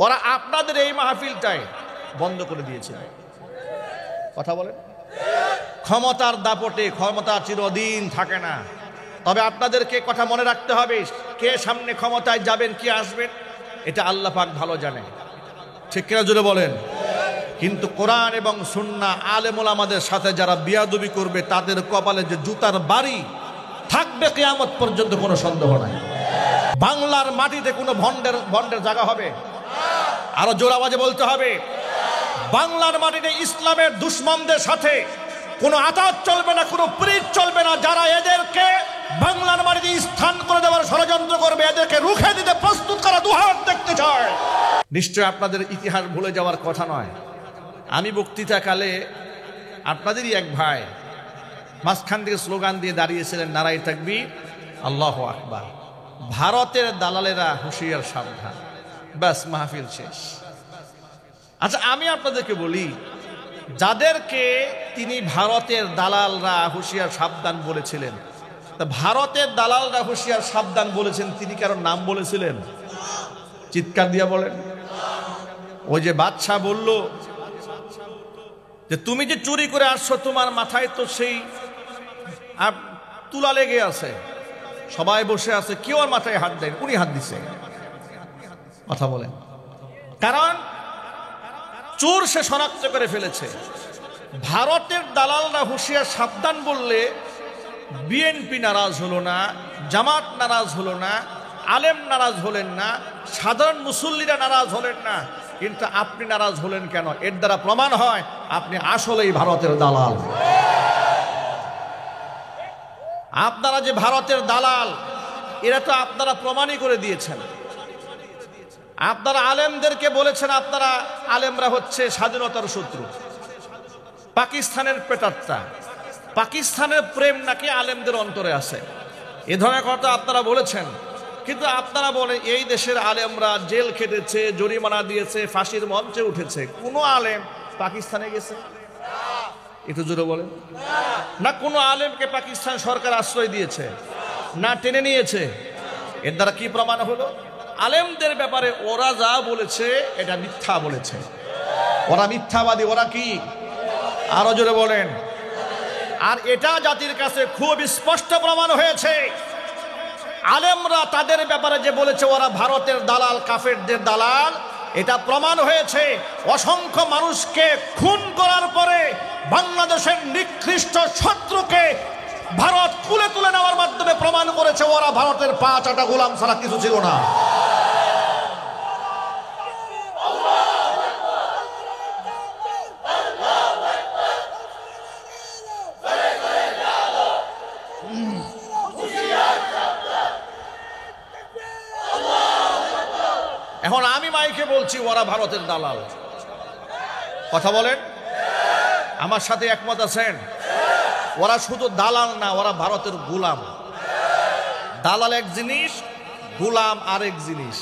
ওরা আপনাদের এই মাহফিলটাই বন্ধ করে দিয়েছে। কথা বলেন, ক্ষমতার দাপটে ক্ষমতা চিরদিন থাকে না। তবে আপনাদেরকে কথা মনে রাখতে হবে, কে সামনে ক্ষমতায় যাবেন, কে আসবেন, এটা আল্লাহ পাক ভালো জানে। ঠিক কিনা জোরে বলেন। কিন্তু কোরআন এবং সুন্নাহ আলেম ওলামাদের সাথে যারা বিয়াদবি করবে তাদের কপালে যে জুতার বাড়ি থাকবে কিয়ামত পর্যন্ত, কোনো সন্দেহ নাই। বাংলার মাটিতে কোনো ভণ্ডের জায়গা হবে? আরো জোর আওয়াজে বলতে হবে, বাংলার মাটিতে ইসলামের দুশমনদের সাথে কোনো আতাত চলবে না, কোনো প্রীত চলবে না। যারা এদেরকে বাংলার মাটিতে স্থান করে দেওয়ার ষড়যন্ত্র করবে, এদেরকে রুখে দিতে প্রস্তুত করা দুহাত দেখতে চায়। নিশ্চয় আপনাদের ইতিহাস ভুলে যাওয়ার কথা নয়। আমি বক্তৃতাকালে আপনাদেরই এক ভাই মাঝখান থেকে স্লোগান দিয়ে দাঁড়িয়েছিলেন, নারায়ে তাকবীর, আল্লাহু আকবার, ভারতের দালালেরা হুঁশিয়ার সাবধান। ব্যাস, মাহফিল শেষ। আচ্ছা, আমি আপনাদেরকে বলি, যাদেরকে তিনি ভারতের দালালরা হুঁশিয়ার সাবধান বলেছিলেন, তা ভারতের দালালরা হুঁশিয়ার সাবধান বলেছেন, তিনি কারো নাম বলেছিলেন? চিৎকার দিয়া বলেন। ওই যে বাদশাহ বলল যে তুমি যে চুরি করে আসছো, তোমার মাথায় তো সেই তুলা লেগে আছে, সবাই বসে আছে, কেউ আর মাথায় হাত দেয়, উনি হাত দিছে। কথা বলেন, কারণ চোর সে শনাক্ত করে ফেলেছে। ভারতের দালালরা হুঁশিয়ার সাবধান বললে বিএনপি নারাজ হলো না, জামাত নারাজ হলো না, আলেম নারাজ হলেন না, সাধারণ মুসল্লিরা নারাজ হলেন না, কিন্তু আপনি নারাজ হলেন কেন? এর দ্বারা প্রমাণ হয় আপনি আসলেই ভারতের দালাল। আপনারা যে ভারতের দালাল, এরা তো আপনারা প্রমাণই করে দিয়েছেন। আপনারা আলেমদেরকে বলেছেন আপনারা আলেমরা হচ্ছে স্বাধীনতার শত্রু, পাকিস্তানের পেটাত্তা, পাকিস্তানের প্রেম নাকি আলেমদের অন্তরে আছে, এ ধরনের কথা আপনারা বলেছেন। কিন্তু আপনারা বলেন এই দেশের আলেমরা জেল খেটেছে, জরিমানা দিয়েছে, ফাঁসির মঞ্চে উঠেছে। কোন আলেম পাকিস্তানে গেছে? একটু জোরে বলেন না। কোন আলেমকে পাকিস্তান সরকার আশ্রয় দিয়েছে না টেনে নিয়েছে? এর দ্বারা কি প্রমাণ হলো? আলেমদের ব্যাপারে ওরা যা বলেছে এটা মিথ্যা বলেছে, ওরা মিথ্যাবাদী। ওরা কি? আরো জোরে বলেন। আর এটা জাতির কাছে খুব স্পষ্ট প্রমাণ হয়েছে, আলেমরা তাদের ব্যাপারে যে বলেছে ওরা ভারতের দালাল, কাফেরদের দালাল, এটা প্রমাণ হয়েছে অসংখ্য মানুষকে খুন করার পরে বাংলাদেশের নিকৃষ্ট শত্রুকে ভারত কুলে তুলে নেওয়ার মাধ্যমে প্রমাণ করেছে ওরা ভারতের পা চাটা গোলাম ছাড়া কিছু ছিল না। এখন আমি মাইকে বলছি ওরা ভারতের দালাল। কথা বলেন, আমার সাথে একমত আছেন? ওরা শুধু দালাল না, ওরা ভারতের গোলাম। দালাল এক জিনিস, গোলাম আরেক জিনিস।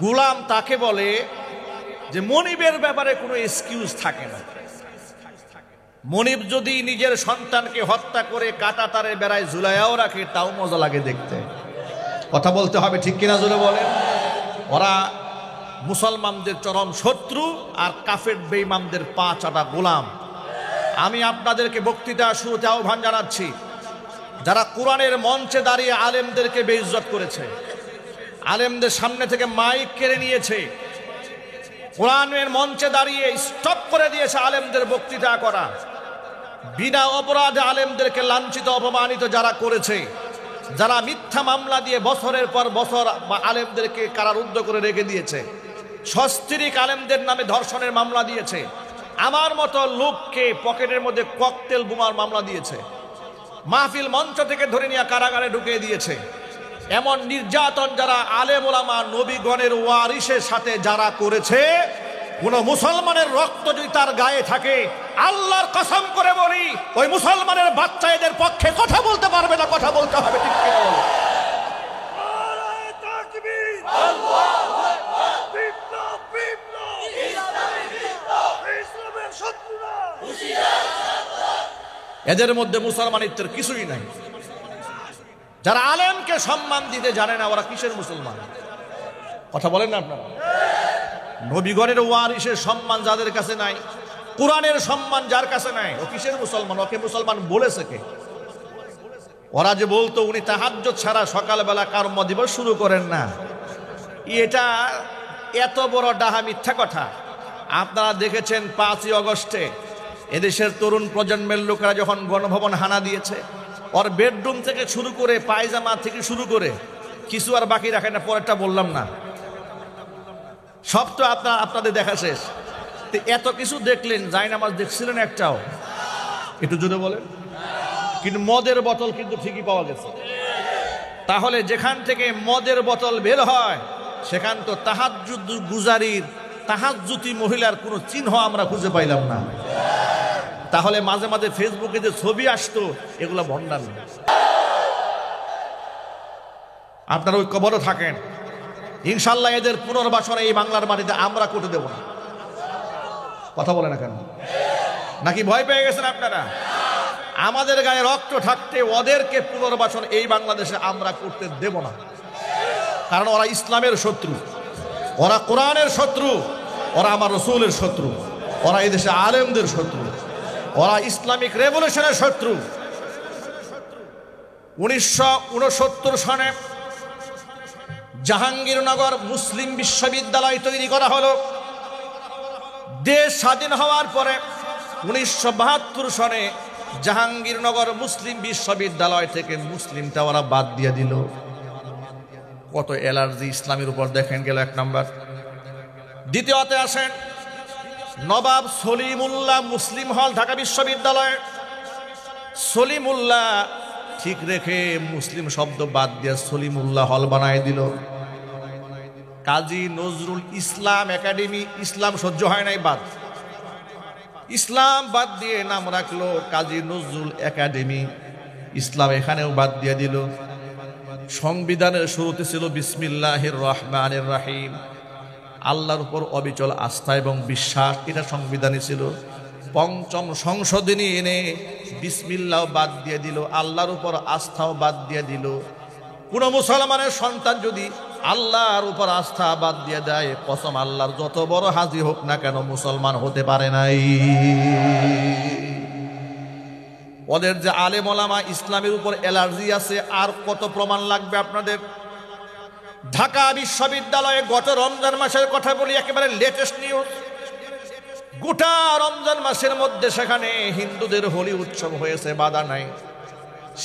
গোলাম তাকে বলে যে মনিবের ব্যাপারে কোনো এক্সকিউজ থাকে না। মনিব যদি নিজের সন্তানকে হত্যা করে কাটা তারে বেড়ায় ঝুলাইয়াও রাখে, তাও মজা লাগে দেখতে। কথা বলতে হবে, ঠিক কিনা জোরে বলেন। ওরা মুসলমানদের চরম শত্রু আর কাফের বেঈমানদের পা চাটা গোলাম। আমি আপনাদেরকে বক্তৃতা শুরুতে আহ্বান জানাচ্ছি, যারা কোরআনের মঞ্চে দাঁড়িয়ে আলেমদেরকে বেইজ্জত করেছে, আলেমদের সামনে থেকে মাইক কেড়ে নিয়েছে, কোরআনের মঞ্চে দাঁড়িয়ে স্টপ করে দিয়েছে আলেমদের বক্তৃতা করা, বিনা অপরাধে আলেমদেরকে লাঞ্ছিত অপমানিত যারা করেছে, যারা মিথ্যা মামলা দিয়ে বছরের পর বছর আলেমদেরকে কারারুদ্ধ করে রেখে দিয়েছে, সস্ত্রীক আলেমদের নামে ধর্ষণের মামলা দিয়েছে, আমার মতো লোককে পকেটের মধ্যে ককটেল বোমার মামলা দিয়েছে, মাহফিল মঞ্চ থেকে ধরে নিয়ে কারাগারে ঢুকিয়ে দিয়েছে। এমন নির্যাতন যারা আলেম ওলামা নবীগণের ওয়ারিসের সাথে যারা করেছে, কোন মুসলমানের রক্ত যদি তার গায়ে থাকে, আল্লাহর কসম করে বলি ওই মুসলমানের বাচ্চা এদের পক্ষে কথা বলতে পারবে না। কথা বলতে হবে, ঠিক কিনা বলো? এদের মধ্যে মুসলমানিত্বের কিছুই নাই। যারা আলেমকে সম্মান দিতে জানে না, ওরা কিসের মুসলমান? কথা বলেন না আপনারা? নবীগণের ওয়ারিসের সম্মান যাদের কাছে নাই, কোরআনের সম্মান যার কাছে নাই, ও কিসের মুসলমান? ওকে মুসলমান বলেছে কে? ওরা যে বলতো উনি তাহাজ্জুদ ছাড়া সকালবেলা কর্ম দিবস শুরু করেন না, এটা এত বড় ডাহা মিথ্যা কথা। আপনারা দেখেছেন 5ই আগস্টে এদেশের তরুণ প্রজন্মের লোকেরা যখন গণভবন হানা দিয়েছে, ওর বেডরুম থেকে শুরু করে পায়জামা থেকে শুরু করে কিছু আর বাকি রাখে না। পরেরটা বললাম না, সব তো আপনাদের দেখা শেষ। এত কিছু দেখলেন, জায়নামাজ দেখছিলেন একটাও? একটু জোরে বলেন। কিন্তু মদের বোতল কিন্তু ঠিকই পাওয়া গেছে। তাহলে যেখান থেকে মদের বোতল বের হয় সেখান তো তাহাজ্জুদ গুজারির, তাহাজ্জুদি মহিলার কোনো চিহ্ন আমরা খুঁজে পাইলাম না। তাহলে মাঝে মাঝে ফেসবুকে যে ছবি আসতো এগুলো ভণ্ডামি। আপনারা ঐক্যবদ্ধ থাকেন, ইনশাল্লাহ এদের পুনর্বাসন এই বাংলার মাটিতে আমরা করতে দেব না। কথা বলে না কেন? নাকি ভয় পেয়ে গেছেন আপনারা? আমাদের গায়ে রক্ত থাকতে ওদেরকে পুনর্বাসন এই বাংলাদেশে আমরা করতে দেব না। কারণ ওরা ইসলামের শত্রু, ওরা কোরআনের শত্রু, ওরা আমার রসুলের শত্রু, ওরা এই দেশে আলেমদের শত্রু, ওরা ইসলামিক রেভলিউশনের শত্রু। 1969 সনে জাহাঙ্গীরনগর মুসলিম বিশ্ববিদ্যালয় তৈরি করা হলো। দেশ স্বাধীন হওয়ার পরে 1972 সনে জাহাঙ্গীরনগর মুসলিম বিশ্ববিদ্যালয় থেকে মুসলিমটা ওরা বাদ দিয়ে দিল। কত অ্যালার্জি ইসলামের উপর দেখেন গেল, এক নাম্বার। দ্বিতীয়তে আসেন নবাব সলিমুল্লাহ মুসলিম হল ঢাকা বিশ্ববিদ্যালয়। সলিমুল্লাহ ঠিক রেখে মুসলিম শব্দ বাদ দিয়ে সলিমুল্লাহ হল বানায় দিল। কাজী নজরুল ইসলাম একাডেমি, ইসলাম সহ্য হয় নাই, বাদ। ইসলাম বাদ দিয়ে নাম রাখলো কাজী নজরুল একাডেমি, ইসলাম এখানেও বাদ দিয়ে দিল। সংবিধানের শুরুতে ছিল বিসমিল্লাহির রহমানির রহিম, আল্লাহর উপর অবিচল আস্থা এবং বিশ্বাস, এটা সংবিধানে ছিল। পঞ্চম সংশোধনী এনে বিসমিল্লাহ বাদ দিয়ে দিল, আল্লাহর উপর আস্থাও বাদ দিয়ে দিল। কোন মুসলমানের সন্তান যদি আল্লাহর উপর আস্থা বাদ দিয়ে দেয়, কসম আল্লাহর, যত বড় হাজি হোক না কেন মুসলমান হতে পারে নাই। ওদের যে আলেম ওলামা ইসলামের উপর অ্যালার্জি আছে, আর কত প্রমাণ লাগবে আপনাদের? ঢাকা বিশ্ববিদ্যালয়ে গত রমজান মাসের কথা বলি, একেবারে লেটেস্ট নিউজ। গোটা রমজান মাসের মধ্যে সেখানে হিন্দুদের হোলি উৎসব হয়েছে, বাধা নাই।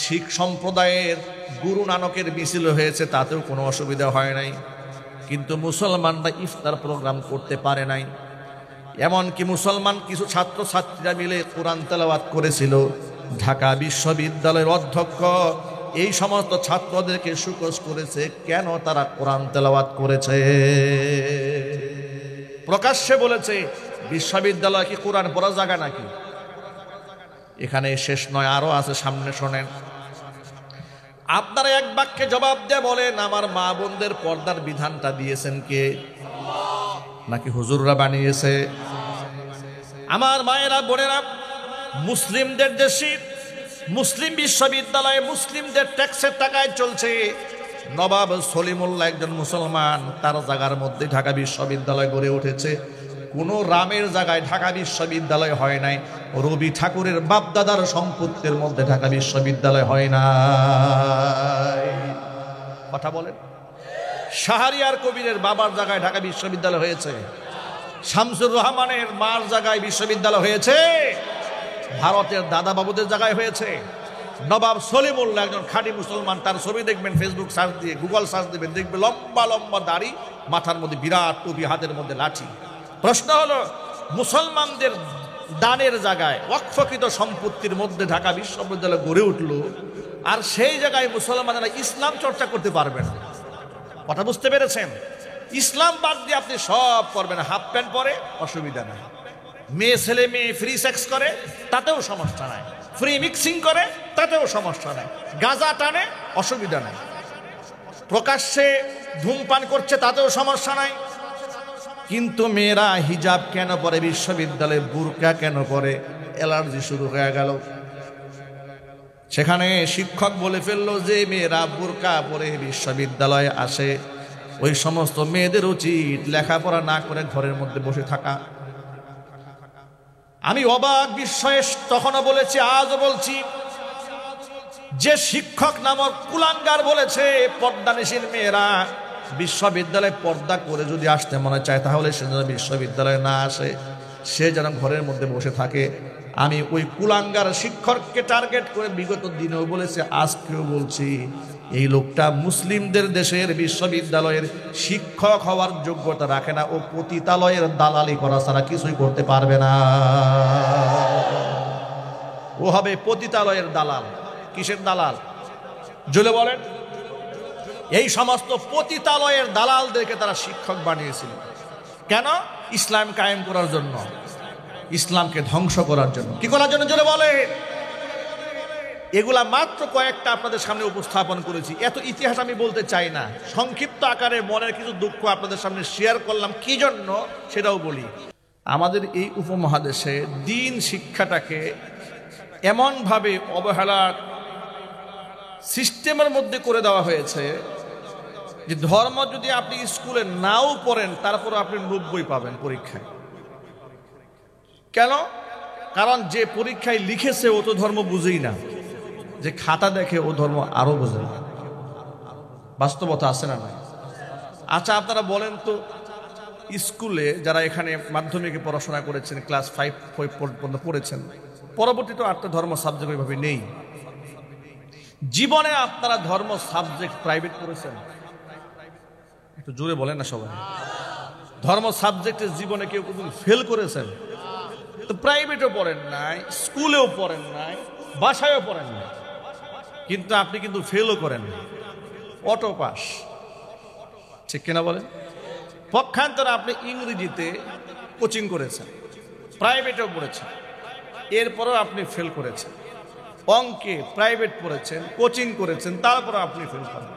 শিখ সম্প্রদায়ের গুরু নানকের মিছিল হয়েছে, তাতেও কোনো অসুবিধা হয় নাই। কিন্তু মুসলমানরা ইফতার প্রোগ্রাম করতে পারে নাই। এমনকি মুসলমান কিছু ছাত্র ছাত্রীরা মিলে কোরআন তেলাওয়াত করেছিল। ঢাকা বিশ্ববিদ্যালয়ের অধ্যক্ষ এই সমস্ত ছাত্রদেরকে সুকোজ করেছে, কেন তারা কোরআন তেলাওয়াত করেছে। প্রকাশ্যে বলেছে বিশ্ববিদ্যালয় কি কোরআন পড়ার জায়গা নাকি? এখানে শেষ নয়, আরো আছে, সামনে শোনেন। আপনারা এক বাক্যে জবাব দিয়ে বলেন, আমার মা বোনদের পর্দার বিধানটা দিয়েছেন কে? নাকি হুজুররা বানিয়েছে? আমার মায়েরা বোনেরা, মুসলিমদের দেশে মুসলিম বিশ্ববিদ্যালয়ে মুসলিমদের ট্যাক্সের টাকায় চলছে। নবাব সলিমুল্লাহ একজন মুসলমান, তার জায়গার মধ্যে ঢাকা বিশ্ববিদ্যালয় গড়ে উঠেছে। কোনো রামের জায়গায় ঢাকা বিশ্ববিদ্যালয় হয় নাই, রবি ঠাকুরের বাপদাদার সম্পত্তির মধ্যে ঢাকা বিশ্ববিদ্যালয় হয় না। কথা বলেন। শাহরিয়ার কবিরের বাবার জায়গায় ঢাকা বিশ্ববিদ্যালয় হয়েছে, শামসুর রহমানের মার জায়গায় বিশ্ববিদ্যালয় হয়েছে, ভারতের দাদা বাবুদের জায়গায় হয়েছে। নবাব সলিমুল্লাহ একজন খাঁটি মুসলমান, তার ছবি দেখবেন ফেসবুক সার্চ দিয়ে, গুগল সার্চ দিবেন, দেখবে লম্বা লম্বা দাড়ি, মাথার মধ্যে বিরাট টুপি, হাতের মধ্যে লাঠি। প্রশ্ন হলো, মুসলমানদের দানের জায়গায় ওয়াকফকৃত সম্পত্তির মধ্যে ঢাকা বিশ্ববিদ্যালয় গড়ে উঠল, আর সেই জায়গায় মুসলমানেরা ইসলাম চর্চা করতে পারবেন না। কথা বুঝতে পেরেছেন? ইসলাম বাদ দিয়ে আপনি সব করবেন। হাফ প্যান্ট পরে অসুবিধা নাই, মেয়ে ছেলে মেয়ে ফ্রি সেক্স করে তাতেও সমস্যা নাই, ফ্রি মিক্সিং করে তাতেও সমস্যা নাই, গাঁজা টানে অসুবিধা নাই, প্রকাশ্যে ধূমপান করছে তাতেও সমস্যা নাই। কিন্তু মেয়েরা হিজাব কেন পরে, বিশ্ববিদ্যালয়ে বুরকা কেন পরে, অ্যালার্জি শুরু হয়ে গেল। সেখানে শিক্ষক বলে ফেললো যে মেয়েরা বুরকা পরে বিশ্ববিদ্যালয়ে আসে, ওই সমস্ত মেয়েদের উচিত লেখাপড়া না করে ঘরের মধ্যে বসে থাকা। আমি অবাক বিস্ময়ে তখনও বলেছি, আজও বলছি, যে শিক্ষক নামক কুলাঙ্গার বলেছে পর্দানিশীল মেয়েরা বিশ্ববিদ্যালয়ে পর্দা করে যদি আসতে মনে চায় তাহলে সে যেন বিশ্ববিদ্যালয়ে না আসে, সে যেন ঘরের মধ্যে বসে থাকে। আমি ওই কুলাঙ্গার শিক্ষককে টার্গেট করে বিগত দিনেও বলেছি, আজকেও বলছি, এই লোকটা মুসলিমদের দেশের বিশ্ববিদ্যালয়ের শিক্ষক হওয়ার যোগ্যতা রাখে না। ও পতিতালয়ের দালালি করা ছাড়া কিছুই করতে পারবে না। ও হবে পতিতালয়ের দালাল। কিসের দালাল? জুলে বলেন। এই সমস্ত পতিতালয়ের দালালদেরকে তারা শিক্ষক বানিয়েছিল। কেন? ইসলাম কায়েম করার জন্য, ইসলামকে ধ্বংস করার জন্য। কি করার জন্য? জুলে বলে। এগুলা মাত্র কয়েকটা আপনাদের সামনে উপস্থাপন করেছি। এত ইতিহাস আমি বলতে চাই না, সংক্ষিপ্ত আকারে মনের কিছু দুঃখ আপনাদের সামনে শেয়ার করলাম। কি জন্য সেটাও বলি। আমাদের এই উপমহাদেশে দ্বীন শিক্ষাটাকে এমনভাবে অবহেলার সিস্টেমের মধ্যে করে দেওয়া হয়েছে যে ধর্ম যদি আপনি স্কুলে নাও পড়েন তারপর আপনি 90 পাবেন পরীক্ষায়। কেন? কারণ যে পরীক্ষায় লিখেছে ও তো ধর্ম বুঝেই না, যে খাতা দেখে ও ধর্ম আরো বোঝে না। বাস্তবতা আছে না নাই? আচ্ছা আপনারা বলেন তো, স্কুলে যারা এখানে মাধ্যমিকে পড়াশোনা করেছেন, ক্লাস 5 পর্যন্ত পড়েছেন, পরবর্তীতে আর তো ধর্ম সাবজেক্ট ওইভাবে নেই। জীবনে আপনারা ধর্ম সাবজেক্ট প্রাইভেট করেছেন? একটু জোরে বলেন না সবাই। ধর্ম সাবজেক্টের জীবনে কেউ কোনো ফেল করেছেন? তো প্রাইভেটও পড়েন নাই, স্কুলেও পড়েন নাই, বাসায়ও পড়েন নাই, কিন্তু আপনি কিন্তু ফেলও করেন না, অটো পাস। ঠিক কিনা বলেন? পক্ষান্তরে আপনি ইংরেজিতে কোচিং করেছেন, প্রাইভেটেও পড়েছেন, এরপরেও আপনি ফেল করেছেন। অঙ্কে প্রাইভেট পড়েছেন, কোচিং করেছেন, তারপরে আপনি ফেল করেন।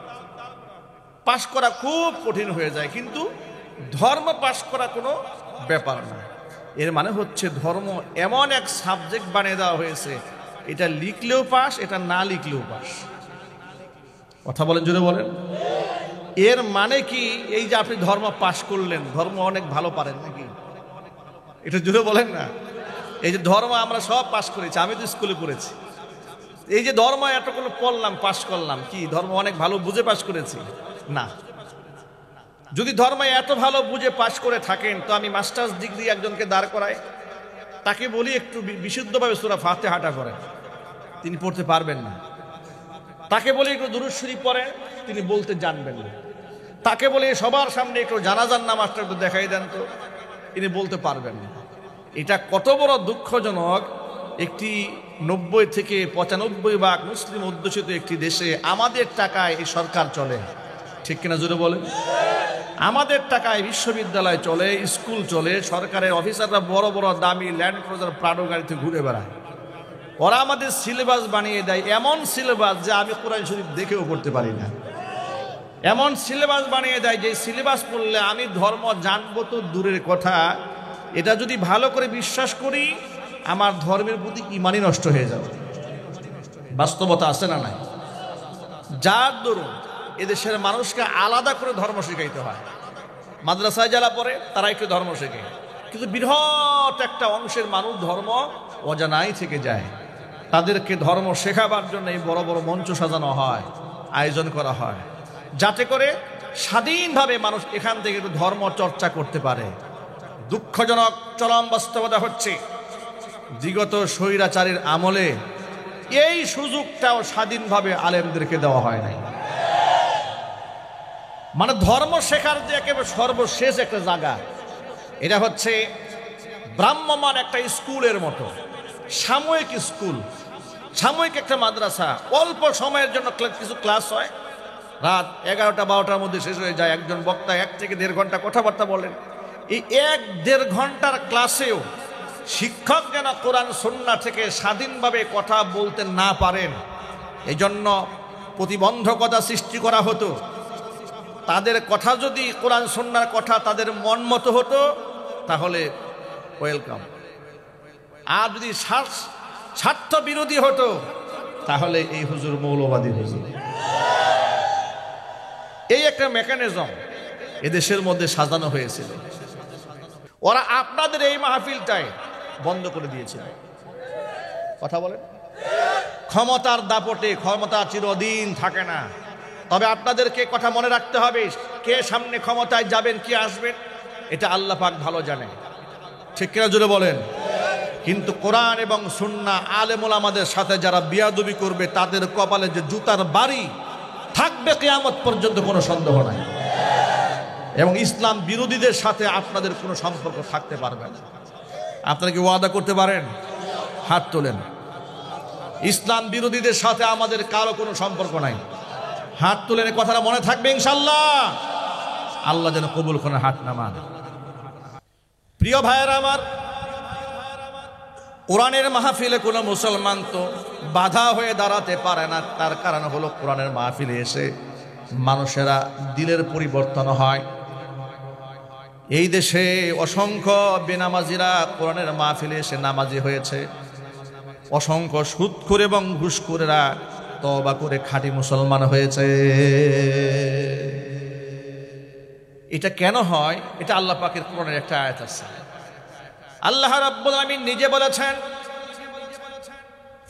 পাশ করা খুব কঠিন হয়ে যায়, কিন্তু ধর্ম পাশ করা কোনো ব্যাপার না। এর মানে হচ্ছে ধর্ম এমন এক সাবজেক্ট বানিয়ে দেওয়া হয়েছে, এটা লিখলেও পাস, এটা না লিখলেও পাস। কথা বলেন, জোরে বলেন। এর মানে কি এই যে আপনি ধর্ম পাশ করলেন, ধর্ম অনেক ভালো পারেন নাকি? এটা জোরে বলেন না। এই যে ধর্ম আমরা সব পাশ করেছি, আমি তো স্কুলে পড়েছি, এই যে ধর্ম এতগুলো পড়লাম, পাশ করলাম, কি ধর্ম অনেক ভালো বুঝে পাশ করেছি? না। যদি ধর্ম এত ভালো বুঝে পাশ করে থাকেন তো আমি মাস্টার্স ডিগ্রি একজনকে দাঁড় করাই, তাকে বলি একটু বিশুদ্ধভাবে সূরা ফাতিহাটা করেন, তিনি পড়তে পারবেন না। তাকে বলি একটু দুরূদ শরীফ পড়েন, তিনি বলতে জানবেন না। তাকে বলি সবার সামনে একটু জানাজার নামাজটা একটু দেখাই দেন, তো তিনি বলতে পারবেন না। এটা কত বড় দুঃখজনক। একটি 90 থেকে 95% মুসলিম অধ্যুষিত একটি দেশে আমাদের টাকায় এই সরকার চলে। ঠিক কিনা জোরে বলেন? আমাদের টাকায় বিশ্ববিদ্যালয় চলে, স্কুল চলে, সরকারের অফিসাররা বড় বড় দামি ল্যান্ড ক্রুজার প্রাডো গাড়িতে ঘুরে বেড়ায়। ওরা আমাদের সিলেবাস বানিয়ে দেয়, এমন সিলেবাস যে আমি কোরআন শরীফ দেখেও পড়তে পারি না। এমন সিলেবাস বানিয়ে দেয় যে সিলেবাস পড়লে আমি ধর্ম জানবো তো দূরের কথা, এটা যদি ভালো করে বিশ্বাস করি আমার ধর্মের প্রতি ঈমানই নষ্ট হয়ে যাবে। বাস্তবতা আছে না নাই? যার দরুন এদেশের মানুষকে আলাদা করে ধর্ম শেখাইতে হয়। মাদ্রাসায় যারা পড়ে তারা একটু ধর্ম শেখে, কিন্তু বৃহৎ একটা অংশের মানুষ ধর্ম অজানাই থেকে যায়। তাদেরকে ধর্ম শেখাবার জন্য এই বড় বড় মঞ্চ সাজানো হয়, আয়োজন করা হয়, যাতে করে স্বাধীনভাবে মানুষ এখান থেকে একটু ধর্ম চর্চা করতে পারে। দুঃখজনক চরম বাস্তবতা হচ্ছে বিগত স্বৈরাচারীর আমলে এই সুযোগটাও স্বাধীনভাবে আলেমদেরকে দেওয়া হয় নাই। মানে ধর্ম শেখার যে একেবারে সর্বশেষ একটা জায়গা, এটা হচ্ছে ভ্রাম্যমান একটা স্কুলের মতো, সাময়িক স্কুল, সাময়িক একটা মাদ্রাসা। অল্প সময়ের জন্য কিছু ক্লাস হয়, রাত 11টা 12টার মধ্যে শেষ হয়ে যায়। একজন বক্তা 1 থেকে 1.5 ঘন্টা কথাবার্তা বলেন। এই 1-1.5 ঘন্টার ক্লাসেও শিক্ষক যেন কোরআন সুন্নাহ থেকে স্বাধীনভাবে কথা বলতে না পারেন, এই জন্য প্রতিবন্ধকতা সৃষ্টি করা হতো। তাদের কথা যদি কোরআন সুন্নাহর কথা তাদের মন মতো হতো তাহলে ওয়েলকাম, আর যদি স্বার্থ বিরোধী হতো তাহলে এই হুজুর মৌলবাদী হুজুর। এই একটা মেকানিজম। এদেশের মধ্যে সাজানো হয়েছিল, ওরা আপনাদের এই মাহফিলটাই বন্ধ করে দিয়েছিল। কথা বলেন, ক্ষমতার দাপটে ক্ষমতা চিরদিন থাকে না। তবে আপনাদেরকে কথা মনে রাখতে হবে, কে সামনে ক্ষমতায় যাবেন, কে আসবেন, এটা আল্লাহ পাক ভালো জানে। ঠিক কিনা জোরে বলেন। কিন্তু কোরআন এবং সুন্নাহ আলেম ওলামাদের সাথে যারা বিয়াদবি করবে তাদের কপালে যে জুতার বাড়ি থাকবে কিয়ামত পর্যন্ত, কোনো সন্দেহ নাই। এবং ইসলাম বিরোধীদের সাথে আপনাদের কোনো সম্পর্ক থাকতে পারবে না। আপনারা কি ওয়াদা করতে পারেন? হাত তোলেন। ইসলাম বিরোধীদের সাথে আমাদের কারো কোনো সম্পর্ক নাই। হাত তোলেন, এই কথাটা মনে থাকবে ইনশাআল্লাহ। আল্লাহ যেন কবুল করেন, হাত নামান। প্রিয় ভাইয়েরা আমার, কোরআনের মাহফিলে কোনো মুসলমান তো বাধা হয়ে দাঁড়াতে পারে না। তার কারণ হলো কোরআনের মাহফিলে এসে মানুষেরা দিলের পরিবর্তন হয়। এই দেশে অসংখ্য বেনামাজিরা কোরআনের মাহফিলে এসে নামাজি হয়েছে। অসংখ্য সুদখোর এবং ঘুষখোরেরা তওবা করে খাঁটি মুসলমান হয়েছে। এটা কেন হয়? এটা আল্লাহ পাকের কোরআনের একটা আয়াত আছে। আল্লাহ রাব্বুল আলামিন নিজে বলেছেন,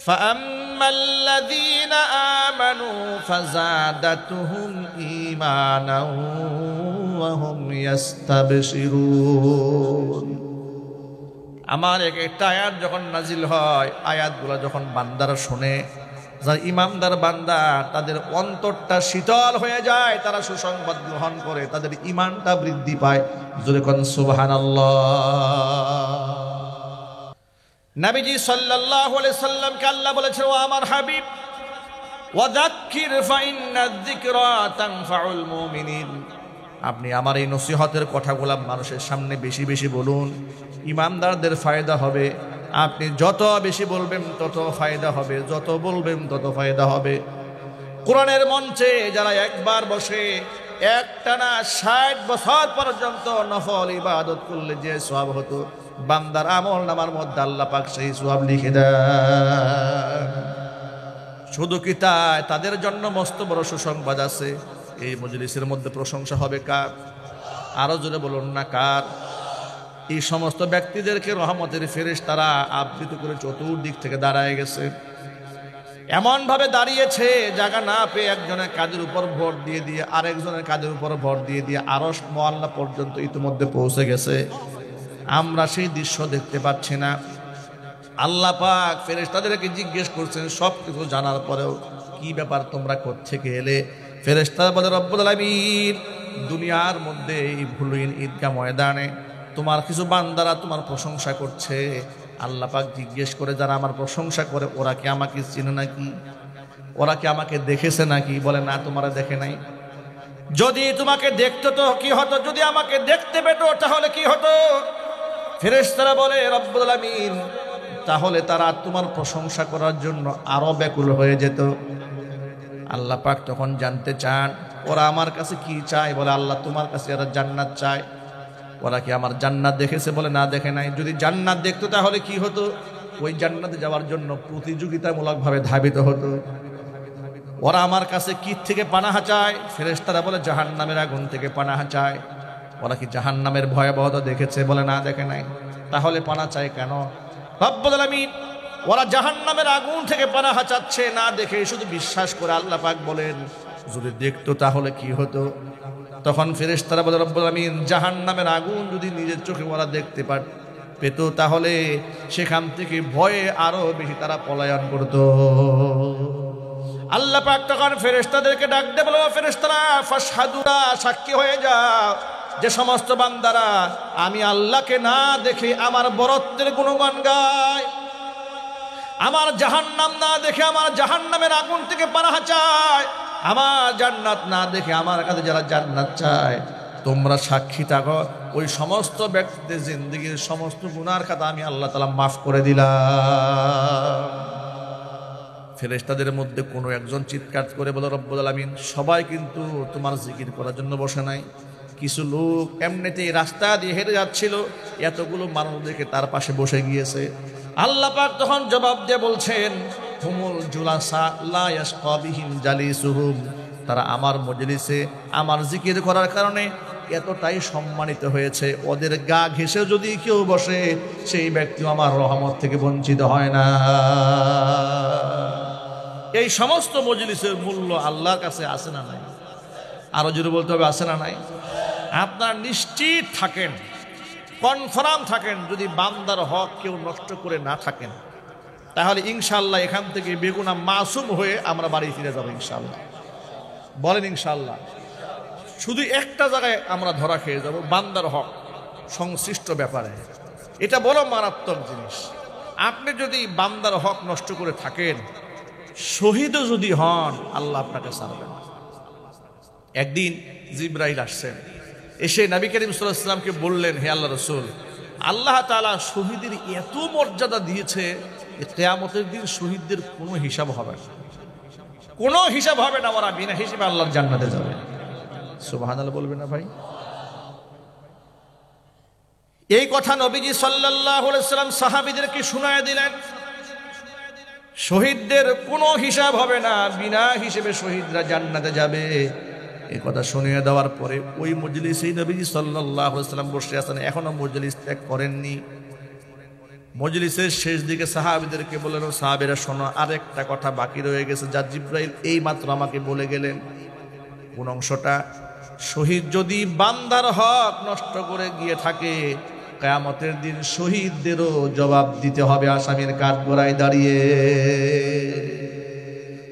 ফাআম্মাল্লাযীনা আমানু ফাযাদাতুহুম ঈমানাও ওয়া হুম ইস্তাবশিরুন। আমার একটা আয়াত যখন নাজিল হয়, আয়াতগুলো যখন বান্দারা শুনে, যারা ইমানদার বান্দা, তাদের অন্তরটা শীতল হয়ে যায়, তারা সুসংবাদ গ্রহণ করে, তাদের ঈমানটা বৃদ্ধি পায়। জোরে কোন সুবহানাল্লাহ। নবীজি সাল্লাল্লাহু আলাইহি সাল্লামকে আল্লাহ বলেছেন, ও আমার হাবিব, ওয়াযাক্কির ফাইন্নায-যিকরা তানফাউল মুমিনিন। আপনি আমার এই নসিহতের কথাগুলো মানুষের সামনে বেশি বেশি বলুন, ইমানদারদের ফায়দা হবে। আপনি যত বেশি বলবেন তত ফায়দা হবে, যত বলবেন তত ফায়দা হবে। কোরআনের মঞ্চে যারা একবার বসে একটানা 60 বছর পর্যন্ত নফল ইবাদত করলে যে সওয়াব হতো, বান্দার আমল নামার মধ্যে আল্লাহ পাক সেই সওয়াব লিখে দেন। শুধু কি তাই, তাদের জন্য মস্ত বড় সুসংবাদ আছে। এই মজলিসের মধ্যে প্রশংসা হবে কার? আরো জোরে বলুন না কার? এই সমস্ত ব্যক্তিদেরকে রহমতের ফেরেশতারা আবৃত করে চতুর্দিক থেকে দাঁড়ায় গেছে। এমন ভাবে দাঁড়িয়েছে, জায়গা না পেয়ে একজনের কাঁধের উপর ভর দিয়ে দিয়ে আরেকজনের কাঁধের উপর ভর দিয়ে দিয়ে আরশ মোয়াল্লা পর্যন্ত ইতিমধ্যে পৌঁছে গেছে। আমরা সেই দৃশ্য দেখতে পাচ্ছি না। আল্লাহ পাক ফেরেশতাদেরকে জিজ্ঞেস করছেন, সব কিছু জানার পরেও কি ব্যাপার, তোমরা কোত্থেকে এলে? ফেরেশতারা বলে, রব্বুল আলামিন, দুনিয়ার মধ্যে এই ভুলইন ঈদগাহ ময়দানে তোমার কিছু বান্দারা তোমার প্রশংসা করছে। আল্লাহ পাক জিজ্ঞেস করে, যারা আমার প্রশংসা করে ওরা কি আমাকে চিনে নাকি? ওরা কি আমাকে দেখেছে নাকি? বলে, না, তোমারা দেখে নাই। যদি তোমাকে দেখতো তো কি হতো? যদি আমাকে দেখতে পেত তাহলে কি হতো? ফেরেশতারা বলে, রব্বুল আলামিন, তাহলে তারা তোমার প্রশংসা করার জন্য আরো ব্যাকুল হয়ে যেত। আল্লাহ পাক তখন জানতে চান, ওরা আমার কাছে কি চায়? বলে, আল্লাহ তোমার কাছে এরা জান্নাত চায়। ওরা কি আমার জান্নাত দেখেছে? বলে, না, দেখে নাই। যদি জান্নাত দেখতো তাহলে কি হতো? ওই জান্নাতে যাওয়ার জন্য প্রতিযোগিতামূলকভাবে ধাবিত হতো। ওরা আমার কাছে কি থেকে পানাহা চায়? ফেরেশতারা বলে, জাহান্নামের আগুন থেকে পানাহা চায়। ওরা কি জাহান্নামের ভয়াবহতা দেখেছে? বলে, না, দেখে নাই। তাহলে পানা চায় কেন? রব্বুল আলামিন, ওরা জাহান্নামের আগুন থেকে পানাহা চাচ্ছে না দেখে শুধু বিশ্বাস করে। আল্লাহ পাক বলেন, যদি দেখতো তাহলে কি হতো? তখন ফেরেশতারা বলে, রব্বুল আলামিন, জাহান্নামের আগুন যদি নিজের চোখে ওরা দেখতে পেত তাহলে সেখান থেকে ভয়ে আরো বেশি তারা পলায়ন করত। আল্লাহ পাক তখন ফেরেশতাদেরকে ডাক দিয়ে বলে, ফেরেশতারা, ফাশহাদুরা, সাক্ষী হয়ে যাও যে সমস্ত বান্দারা আমি আল্লাহকে না দেখে আমার বরত্বের গুণগান গায়, আমার জাহান্নাম না দেখে আমার জাহান্নামের আগুন থেকে পানাহা চায়, আমার জান্নাত না দেখে আমার কাছে যারা জান্নাত চায়, তোমরা সাক্ষী থাকো, ওই সমস্ত ব্যক্তিদের জিন্দেগির সমস্ত গুনার খাতা আমি আল্লাহ তাআলা মাফ করে দিলাম। ফেরেশতাদের মধ্যে কোনো একজন চিৎকার করে বলে, রব্বুল আলামিন, সবাই কিন্তু তোমার জিকির করার জন্য বসে নাই। কিছু লোক এমনিতেই রাস্তা দিয়ে হেঁটে যাচ্ছিল, এতগুলো মানুষ দেখে তার পাশে বসে গিয়েছে। আল্লাহ পাক তখন জবাব দিয়ে বলছেন, হুমুল জুলাসা লা ইয়াশকা বিহিম জালিসুহুম, তারা আমার মজলিসে আমার জিকির করার কারণে এতটাই সম্মানিত হয়েছে, ওদের গা ঘেঁষে যদি কেউ বসে সেই ব্যক্তি আমার রহমত থেকে বঞ্চিত হয় না। এই সমস্ত মজলিসের মূল্য আল্লাহর কাছে আছে না নাই? আরো জোরে বলতে হবে, আছে না নাই? আপনারা নিশ্চিত থাকেন, কনফার্ম থাকেন, যদি বান্দার হক কেউ নষ্ট করে না থাকেন তাহলে ইনশাআল্লাহ এখান থেকে বেগুনা মাসুম হয়ে আমরা বাড়ি ফিরে যাবো ইনশাআল্লাহ। বলেন ইনশাআল্লাহ। শুধু একটা জায়গায় আমরা ধরা খেয়ে যাব, বান্দার হক সংশ্লিষ্ট ব্যাপারে। এটা বড় মারাত্মক জিনিস। আপনি যদি বান্দার হক নষ্ট করে থাকেন, শহীদও যদি হন, আল্লাহ আপনাকে ছাড়বেন না। একদিন জিবরাইল আসছেন, এসে নবী করিম সাল্লাল্লাহু আলাইহি ওয়াসাল্লামকে বললেন, হে আল্লাহ রাসূল, আল্লাহ তাআলা শহীদের এত মর্যাদা দিয়েছে, কিয়ামতের দিন শহীদদের কোনো হিসাব হবে না, কোনো হিসাব হবে না, ওরা বিনা হিসাবে আল্লাহর জান্নাতে যাবে। সুবহানাল্লাহ বলবেন না ভাই? এই কথা নবীজি সাল্লাল্লাহু আলাইহি ওয়াসাল্লাম সাহাবীদেরকে শোনায় দিলেন, শহীদদের কোনো হিসাব হবে না, বিনা হিসেবে শহীদরা জান্নাতে যাবে। এই কথা শুনিয়ে দেওয়ার পরে ওই মজলিসেই নবীজি সাল্লাল্লাহু আলাইহি ওয়াসাল্লাম বসে আছেন, এখনো মজলিস ত্যাগ করেননি। মজলিসের শেষ দিকে সাহাবীদেরকে বললেন, সাহাবীরা শোনো, আরেকটা কথা বাকি রয়ে গেছে, যা জিবরাইল এই মাত্র আমাকে বলে গেলেন। কোন অংশটা? শহীদ যদি বান্দার হক নষ্ট করে গিয়ে থাকে, কিয়ামতের দিন শহীদদেরও জবাব দিতে হবে আসামির কাঠগড়ায় দাঁড়িয়ে।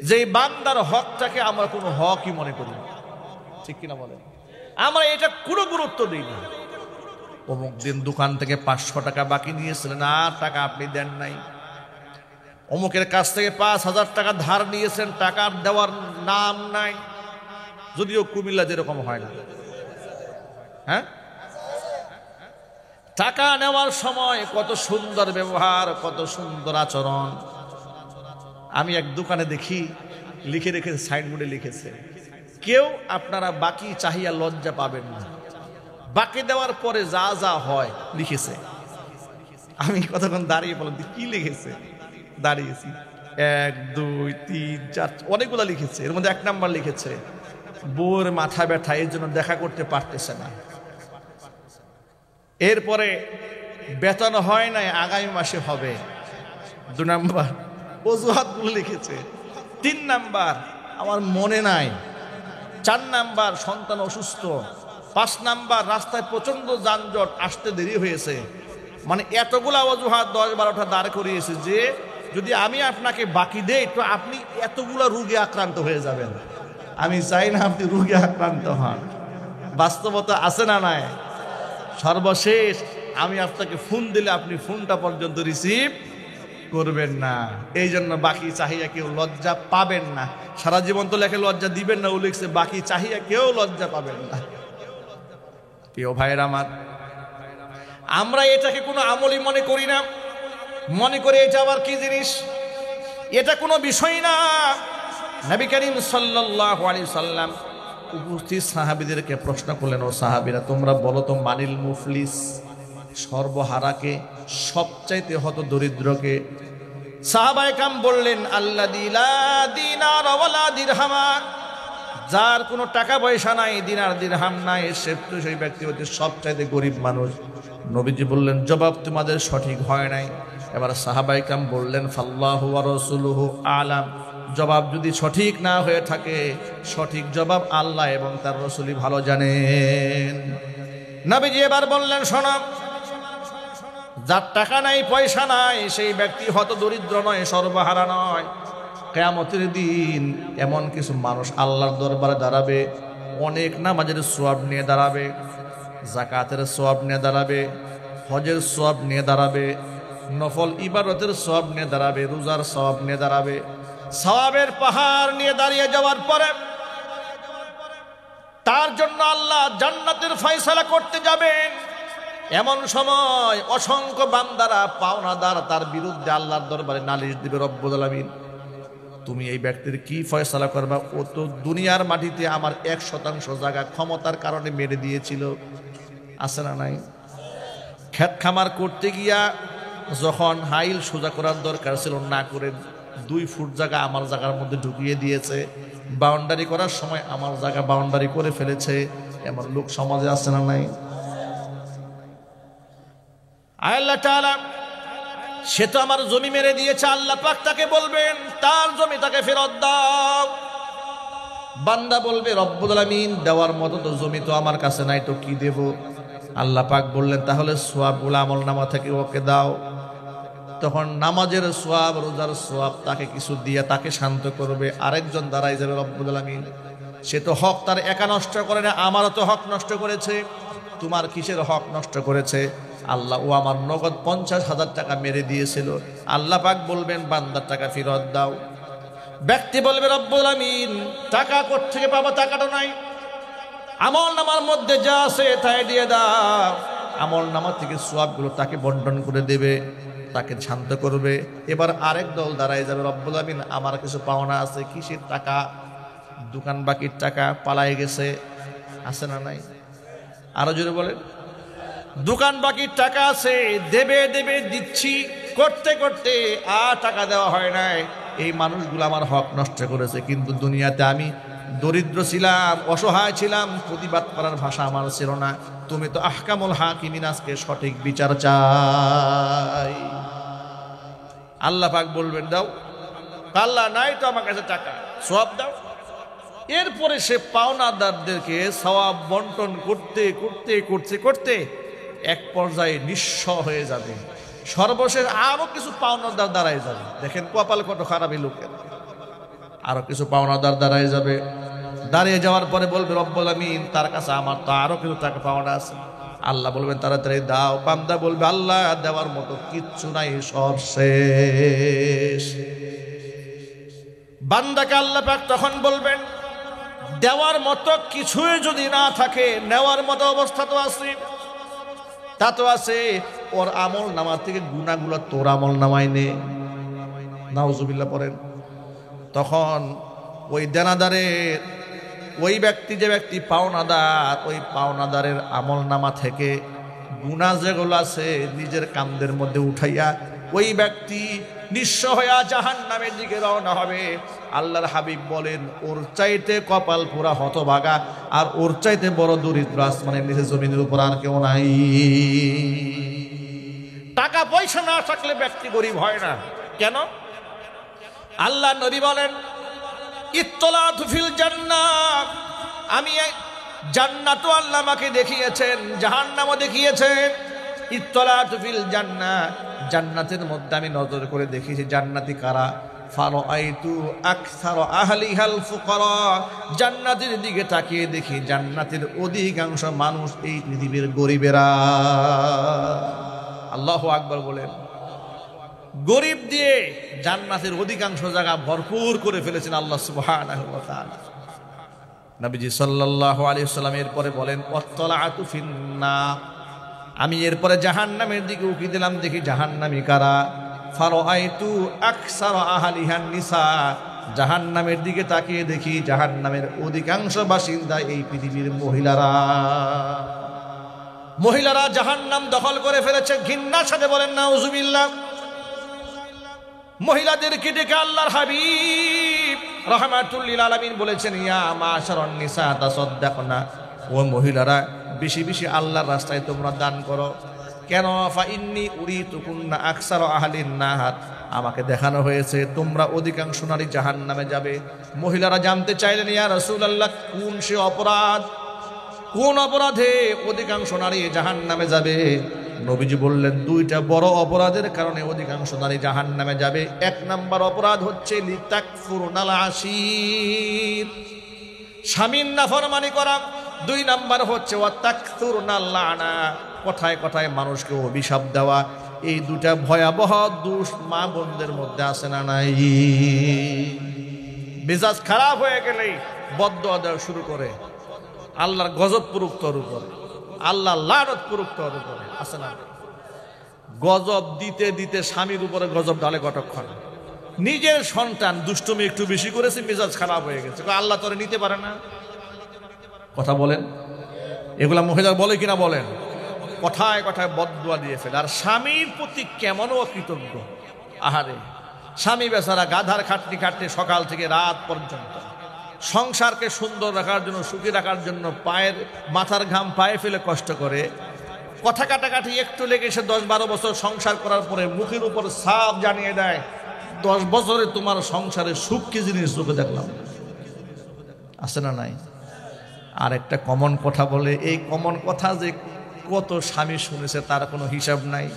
যে বান্দার হকটাকে আমরা কোনো হকই মনে করি না, ঠিক কিনা বলেন? আমরা এটা কোনো গুরুত্ব দিই না। অমুক দিন দোকান থেকে 500 টাকা বাকি নিয়েছিলেন, আর টাকা আপনি দেন নাই। অমুকের কাছ থেকে 5000 টাকা ধার নিয়েছেন, টাকা দেওয়ার নাম নাই। যদিও কুমিল্লা যেরকম হয় না, হ্যাঁ, টাকা নেওয়ার সময় কত সুন্দর ব্যবহার, কত সুন্দর আচরণ। আমি এক দোকানে দেখি লিখে রেখেছে, সাইনবোর্ডে লিখেছে, কেউ আপনারা বাকি চাহিয়া লজ্জা পাবেন না, বাকি দেওয়ার পরে যা যা হয় লিখেছে। আমি কতক্ষণ দাঁড়িয়ে বললাম, কি লিখেছে? দাঁড়িয়েছি, 1 2 3 4 অনেকগুলো লিখেছে। এর মধ্যে 1 নাম্বার লিখেছে, বউর মাথা ব্যথা, এর জন্য দেখা করতে পারতেছে না। এরপরে বেতন হয় নাই, আগামী মাসে হবে। 2 নাম্বার অজুহাতগুলো লিখেছে। 3 নাম্বার আমার মনে নাই। 4 নাম্বার সন্তান অসুস্থ। 5 নাম্বার রাস্তায় প্রচন্ড যানজট, আসতে দেরি হয়েছে। মানে এতগুলা অজুহাত 10-12টা দাঁড় করিয়েছে যে যদি আমি আপনাকে বাকি দেই তো আপনি এতগুলা রোগে আক্রান্ত হয়ে যাবেন। আমি চাই না আপনি রোগে আক্রান্ত হন। বাস্তবতা আছে না নাই? সর্বশেষ আমি আপনাকে ফোন দিলে আপনি ফোনটা পর্যন্ত রিসিভ করবেন না। এই জন্য বাকি চাহিয়া কেউ লজ্জা পাবেন না। সারা জীবন তো লেখে লজ্জা দিবেন না, ও লিখছে বাকি চাহিয়া কেউ লজ্জা পাবেন না। প্রিয় ভাইয়ের আমার, আমরা এটাকে কোনো আমলই মনে করি না, মনে করে এটা আবার কি জিনিস, এটা কোনো বিষয় না। নবী করিম সাল্লাল্লাহু আলাইহি সাল্লাম উপস্থিত সাহাবীদেরকে প্রশ্ন করলেন, ও সাহাবীরা তোমরা বলো তো, মানিল মুফলিস, সর্বহারাকে, সবচাইতে হত দরিদ্রকে? সাহাবায়ে কাম বললেন, আল্লাযী লা দিনার ওয়ালা দিরহাম, যার কোনো টাকা পয়সা নাই, দিনার দিরহাম নাই, সে তো সেই ব্যক্তি হচ্ছে সবচাইতে গরিব মানুষ। নবীজি বললেন, জবাব তোমাদের সঠিক হয় নাই। এবার সাহাবায়ে কাম বললেন, ফাল্লাহু ওয়া রাসূলুহু আলাম, জবাব যদি সঠিক না হয়ে থাকে, সঠিক জবাব আল্লাহ এবং তার রাসূলই ভালো জানেন। নবীজি এবার বললেন, শোনো, যার টাকা নাই, পয়সা নাই, সেই ব্যক্তি হত দরিদ্র নয়, সর্বহারা নয়। কিয়ামতের দিন এমন কিছু মানুষ আল্লাহর দরবারে দাঁড়াবে, অনেক নামাজের সওয়াব নিয়ে দাঁড়াবে, যাকাতের সওয়াব নিয়ে দাঁড়াবে, হজের সওয়াব নিয়ে দাঁড়াবে, নফল ইবাদতের সওয়াব নিয়ে দাঁড়াবে, রোজার সওয়াব নিয়ে দাঁড়াবে। সওয়াবের পাহাড় নিয়ে দাঁড়িয়ে যাওয়ার পরে তার জন্য আল্লাহ জান্নাতের ফয়সালা করতে যাবেন। এমন সময় অসংখ্য বান্দারা, পাওনাদার তার বিরুদ্ধে আল্লাহর দরবারে নালিশ দিবে, রব্বুল আলামিন তুমি এই ব্যক্তির কি ফয়সালা করবা? ও তো দুনিয়ার মাটিতে আমার 1% জায়গা ক্ষমতার কারণে মেরে দিয়েছিল। আছে না নাই? ক্ষেত খামার করতে গিয়া যখন হাইল সোজা করার দরকার ছিল, না করে 2 ফুট জায়গা আমার জায়গার মধ্যে ঢুকিয়ে দিয়েছে। বাউন্ডারি করার সময় আমার জায়গা বাউন্ডারি করে ফেলেছে। এমন লোক সমাজে আছে না নাই? আল্লাহ তাআলা সে তো আমার জমি মেরে দিয়েছে, আল্লাহ পাক তাকে বলবেন তার জমি তাকে ফেরত দাও। বান্দা বলবে রব্বুল আলামিন দেওয়ার মতো তো জমি তো আমার কাছে নাই, তো কি দেব? আল্লাহ পাক বললেন তাহলে সওয়াবগুলো আমলনামা থেকে ওকে দাও। তখন নামাজের সওয়াব, রোজার সওয়াব তাকে কিছু দিয়ে তাকে শান্ত করবে। আরেকজন দাঁড়ায় যাবে রব্বুল আলামিন, সে তো হক তার একা নষ্ট করে না, আমারও তো হক নষ্ট করেছে। তোমার কিসের হক নষ্ট করেছে? আল্লাহ, ও আমার নগদ 50,000 টাকা মেরে দিয়েছিল। আল্লাহ পাক বলবেন বান্দার টাকা ফেরত দাও। ব্যক্তি বলবে রব্বুল আলামিন টাকা কোত্থেকে পাবো? টাকাটা নাই, আমলনামার মধ্যে যা আছে তাই দিয়ে দাও। আমলনামা থেকে সওয়াবগুলো তাকে বন্টন করে দেবে, তাকে শান্ত করবে। এবার আরেক দল দাঁড়ায় যাবে, রব্বুল আলামিন আমার কিছু পাওনা আছে। কিসের টাকা? দোকান বাকির টাকা, পালায়ে গেছে, আছে না নাই? আরো জোরে বলেন। দোকান বাকির টাকা আছে, দেবে দেবে দিচ্ছি করতে করতে আর টাকা দেওয়া হয় নাই। এই মানুষগুলো আমার হক নষ্ট করেছে। কিন্তু দুনিয়াতে আমি দরিদ্র ছিলাম, অসহায় ছিলাম, প্রতিবাদ করার ভাষা আমার ছিল না। তুমি তো আহকামুল হাকিমিন, আজকে সঠিক বিচার চাই। আল্লাহ পাক বলবেন দাও। আল্লাহ নাই তো আমার কাছে টাকা, সওয়াব দাও। এরপরে সে পাওনাদারদেরকে সওয়াব বন্টন করতে করতে করতে করতে এক পর্যায়ে নিঃস্ব হয়ে যাবে। সর্বশেষ আরো কিছু পাওনাদার দাঁড়ায় যাবে। দেখেন কপাল কত খারাপ এই লোকের। আরো কিছু পাওনাদার দাঁড়ায় যাবে। দাঁড়িয়ে যাওয়ার পরে বলবে রব্বুল আলামিন তার কাছে আমার তো আরো কিছু টাকা পাওনা আছে। আল্লাহ বলবেন তাড়াতাড়ি দাও। বান্দা বলবে আল্লাহ দেওয়ার মতো কিচ্ছু নাই, সব শেষ। বান্দাকে আল্লাহ পাক তখন বলবেন দেওয়ার মতো কিছুই যদি না থাকে, নেওয়ার মতো অবস্থা তো আছে। তা তো আছে, ওর আমল নামা থেকে গুনাহগুলো তোর আমল নামায় নে। নাউজুবিল্লাহ পড়েন। তখন ওই দেনাদারের, ওই ব্যক্তি, যে ব্যক্তি পাওনাদার, ওই পাওনাদারের আমল নামা থেকে গুনাহ যেগুলো আছে নিজের কামদের মধ্যে উঠাইয়া ওই ব্যক্তি নিঃস্ব হইয়া জাহান্নামের দিকে রওনা হবে। আল্লাহর হাবিব বলেন ওর চাইতে কপাল পুরা হতভাগা আর ওর চাইতে বড় দরিদ্র আসমানের নিচে জমিনের উপর আর কেউ নাই। টাকা পয়সা না থাকলে ব্যক্তি গরিব হয় না। কেন? আল্লাহ নবী বলেন ইত্তলাতু ফিল জান্নাহ, আমি জান্নাতও আল্লাহ আমাকে দেখিয়েছেন, জাহান্নামও দেখিয়েছেন। ইত্তলাতু ফিল জান্নাহ, জান্নাতের মধ্যে আমি নজর করে দেখেছি জান্নাতি কারা। ফারাআইতু আকসার আহলিহাল ফুকারা, জান্নাতের দিকে তাকিয়ে দেখি জান্নাতের অধিকাংশ মানুষ এই পৃথিবীর গরিবেরা। আল্লাহু আকবার বলেন। গরিব দিয়ে জান্নাতের অধিকাংশ জায়গা ভরপুর করে ফেলেছেন আল্লাহ সুবহানাহু ওয়া তাআলা। নবীজি সাল্লাল্লাহু আলাইহি ওয়াসাল্লাম এরপরে বলেন ওয়াত্তালাতু ফিন্নার, আমি এরপরে জাহান্নামের দিকে উকি দিলাম, দেখি জাহান্নামী কারা। ফারাআইতু আকসার আহলিহান নিসা, জাহান্নামের দিকে তাকিয়ে দেখি জাহান্নামের অধিকাংশ বাসিন্দা এই পৃথিবীর মহিলারা। মহিলারা জাহান্নাম দখল করে ফেলেছে। ঘৃণার সাথে বলেন নাউজুবিল্লাহ। মহিলাদেরকে ডেকে আল্লাহর হাবিব রাহমাতুল লিল আলামিন বলেছেন ইয়া মাশারান নিসা তাসাদদাকনা, ও মহিলারা বেশি বেশি আল্লাহর রাস্তায় তোমরা দান করো। কেন? ফা ইন্নী উরিতুকুন্না আকসার আহলিন নার, আমাকে দেখানো হয়েছে তোমরা অধিকাংশ নারী জাহান্নামে যাবে। মহিলারা জানতে চাইলেন ইয়া রাসূলুল্লাহ কোন সে অপরাধ, কোন অপরাধে অধিকাংশ নারী জাহান্নামে যাবে? নবীজি বললেন দুইটা বড় অপরাধের কারণে অধিকাংশ নারী জাহান্নামে যাবে। এক নাম্বার অপরাধ হচ্ছে লিতাকফুরনাল আশির, স্বামীর নাফরমানি করা। দুই নাম্বার হচ্ছে ওয়াতাকসুরনাল লানা, কথায় কথায় মানুষকে অভিশাপ দেওয়া। এই দুটা ভয়াবহ দোষ মা বোনদের মধ্যে আছে না নাই? মেজাজ খারাপ হয়ে গেলেই বদদুয়া দেওয়া শুরু করে, আল্লাহর গজব পুরুক তোর উপরে, আল্লাহ লানত পুরুক তোর উপরে, আছে না? গজব দিতে দিতে স্বামীর উপরে গজব ঢালে কতক্ষণ। নিজের সন্তান দুষ্টুমি একটু বেশি করেছে, মেজাজ খারাপ হয়ে গেছে, আল্লাহ তোরে নিতে পারে না। কথা বলেন, এগুলা মহিলা বলে কিনা বলেন? কথায় কথায় বদদুয়া দিয়ে ফেলে। আর স্বামীর প্রতি কেমন অকৃতজ্ঞ। আহারে, স্বামী বেচারা গাধার খাটনি খাটতে সকাল থেকে রাত পর্যন্ত সংসারকে সুন্দর রাখার জন্য, সুখী রাখার জন্য মাথার ঘাম পায়ে ফেলে কষ্ট করে, কথা কাটাকাটি একটু লেগে এসে 10-12 বছর সংসার করার পরে মুখের উপর সাপ জানিয়ে দেয় 10 বছরে তোমার সংসারে সুখ কি জিনিস চোখে দেখলাম। আছে না নাই? আর একটা কমন কথা বলে, এই কমন কথা যে কত স্বামী শুনেছে তার কোনো হিসাব নাই।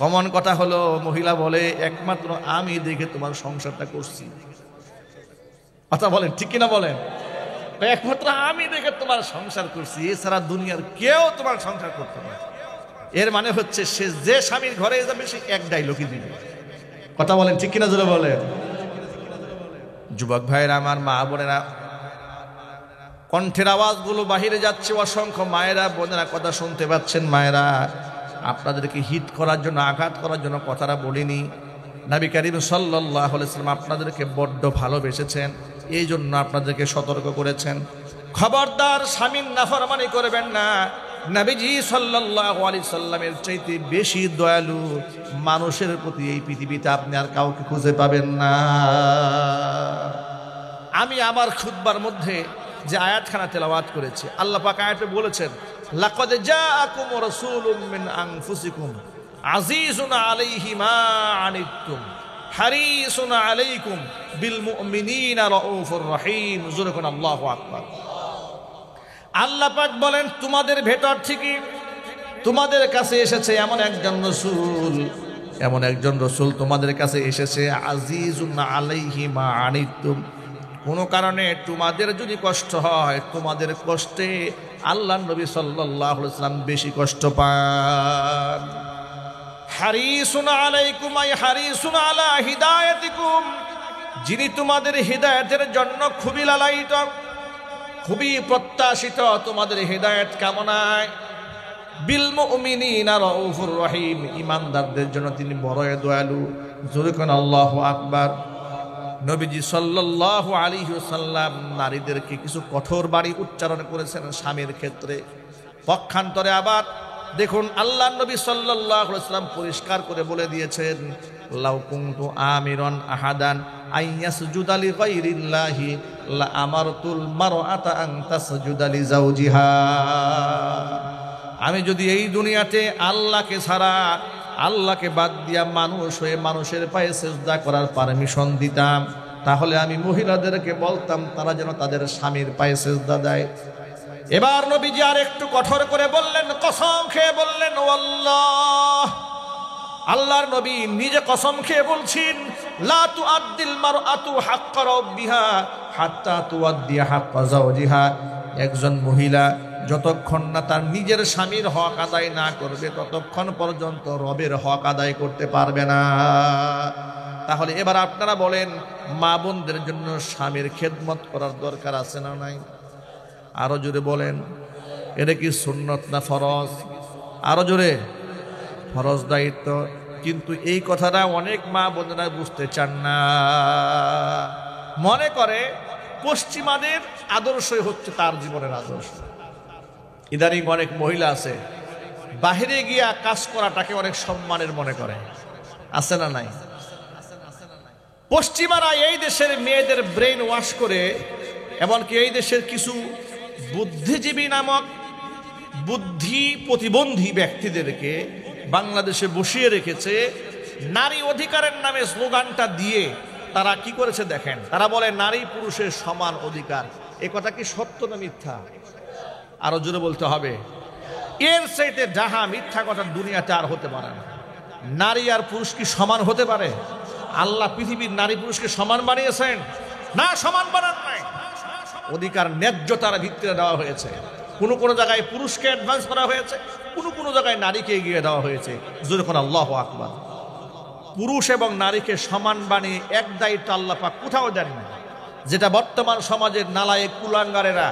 কমন কথা হলো, মহিলা বলে একমাত্র আমি দেখে তোমার সংসারটা করছি। কথা বলেন ঠিক কিনা বলেন? একমাত্র আমি দেখে তোমার সংসার করছি, এছাড়া দুনিয়ার কেউ তোমার সংসার করতে পারে। এর মানে হচ্ছে সে যে স্বামীর ঘরে যাবে সে এক ডায়লগই দিবে। কথা বলেন ঠিক কিনা জোরে বলেন। যুবক ভাইরা আমার, মা বোনেরা, কণ্ঠের আওয়াজগুলো বাহিরে যাচ্ছে, অসংখ্য মায়েরা বোনেরা কথা শুনতে পাচ্ছেন। মায়েরা, আপনাদেরকে হিট করার জন্য, আঘাত করার জন্য কথাটা বলিনি। নবী করিম সাল্লাল্লাহু আলাইহি ওয়াসাল্লাম আপনাদেরকে বড্ড ভালোবেসেছেন, এই জন্য আপনাদেরকে সতর্ক করেছেন, খবরদার স্বামীর নাফরমানি করবেন না। নবীজি সাল্লাল্লাহু আলাইহি সাল্লামের চাইতে বেশি দয়ালু মানুষের প্রতি এই পৃথিবীতে আপনি আর কাউকে খুঁজে পাবেন না। আমি আমার খুতবার মধ্যে যে আয়াতখানা তেলাওয়াত করেছি, আল্লাহ পাক আয়াতে বলেছেন, লাকাদ জাআকুম রাসূলুম মিন আনফুসিকুম আজিজুন আলাইহি মা আনিতুম হারিসুন আলাইকুম বিল মুমিনিনা রাউফুর রহিম। জোরে কোন আল্লাহু আকবার। আল্লাহ পাক বলেন, তোমাদের ভেতর থেকে তোমাদের কাছে এসেছে এমন একজন রসুল তোমাদের কাছে এসেছে, আজিজুন আলাইহি মা আনিতুম, কোনো কারণে তোমাদের যদি কষ্ট হয়, তোমাদের কষ্টে আল্লাহর নবী সাল্লাল্লাহু আলাইহি ওয়াসাল্লাম বেশি কষ্ট পান। হারিসুন আলাইকুম আই হারিসুন আলা হিদায়াতিকুম, যিনি তোমাদের হিদায়াতের জন্য খুবই লালায়িত, খুবই প্রত্যাশিত, তোমাদের হিদায়াত কামনায়। বিল মুমিনিনা রাউফুর রহিম, ঈমানদারদের জন্য তিনি বড়ই দয়ালু। জোরে কোন আল্লাহু আকবার। নবীজি সাল্লাল্লাহু আলাইহি ওয়াসাল্লাম নারীদেরকে কিছু কঠোর বাণী উচ্চারণ করেছেন স্বামীর ক্ষেত্রে। পক্ষান্তরে আবার দেখুন, আল্লাহর নবী সাল্লাল্লাহু আলাইহি ওয়াসাল্লাম পরিষ্কার করে বলে দিয়েছেন, লাউ কুনতু আমিরান আহাদান আইয়াসজুদা লিগাইরিল্লাহি লা আমারতুল মারআতা আন তাসজুদা লিজাওজিহা। আমি যদি এই দুনিয়াতে আল্লাহকে ছাড়া, আল্লাহকে বাদ দিয়া মানুষ হয়ে মানুষের পায়ে সিজদা করার পারমিশন দিতাম, তাহলে আমি মহিলাদেরকে বলতাম তারা যেন তাদের স্বামীর পায়ে সিজদা দেয়। এবার নবীজি আর একটু কঠোর করে বললেন, কসম খেয়ে বললেন, ওয়াল্লাহ, আল্লাহর নবী নিজে কসম খেয়ে বলছেন, লা তুআদ্দিল মারআতু হাক্কা রাব্বিহা হাত্তা তুআদ্দি হাক্কা যাওজিহা। একজন মহিলা যতক্ষণ না তার নিজের স্বামীর হক আদায় না করবে, ততক্ষণ পর্যন্ত রবের হক আদায় করতে পারবে না। তাহলে এবার আপনারা বলেন, মা বোনদের জন্য স্বামীর খেদমত করার দরকার আছে না নাই? আরো জোরে বলেন, এটা কি সুন্নত না ফরজ? আরো জোরে। ফরজ দায়িত্ব। কিন্তু এই কথাটা অনেক মা বোনেরা বুঝতে চান না, মনে করে পশ্চিমাদের আদর্শই হচ্ছে তার জীবনের আদর্শ। ইদানিং অনেক মহিলা আছে বাহিরে গিয়া কাজ করাটাকে অনেক সম্মানের মনে করে, আছে না নাই? পশ্চিমারা এই দেশের মেয়েদের ব্রেন ওয়াশ করে, এমনকি এই দেশের কিছু বুদ্ধিজীবী নামক বুদ্ধি প্রতিবন্ধী ব্যক্তিদেরকে বাংলাদেশে বসিয়ে রেখেছে। নারী অধিকারের নামে স্লোগানটা দিয়ে তারা কি করেছে দেখেন, তারা বলে নারী পুরুষের সমান অধিকার। এ কথা কি সত্য না মিথ্যা? আরো জোরে বলতে হবে। এর চাইতে ডাহা মিথ্যা কথা দুনিয়াতে আর হতে পারে না। নারী আর পুরুষ কি সমান হতে পারে? আল্লাহ পৃথিবীর নারী পুরুষকে সমান বানিয়েছেন না? সমান বানান নাই। অধিকার ন্যায্যতার ভিত্তিতে দেওয়া হয়েছে। কোন কোন জায়গায় পুরুষকে অ্যাডভান্স করা হয়েছে, কোন কোন জায়গায় নারীকে এগিয়ে দেওয়া হয়েছে। যখন আল্লাহু আকবার। পুরুষ এবং নারীকে সমান বানিয়ে এক দায়িত্ব আল্লাহ পাক কোথাও দেন না, যেটা বর্তমান সমাজের নালায়েক কুলাঙ্গারেরা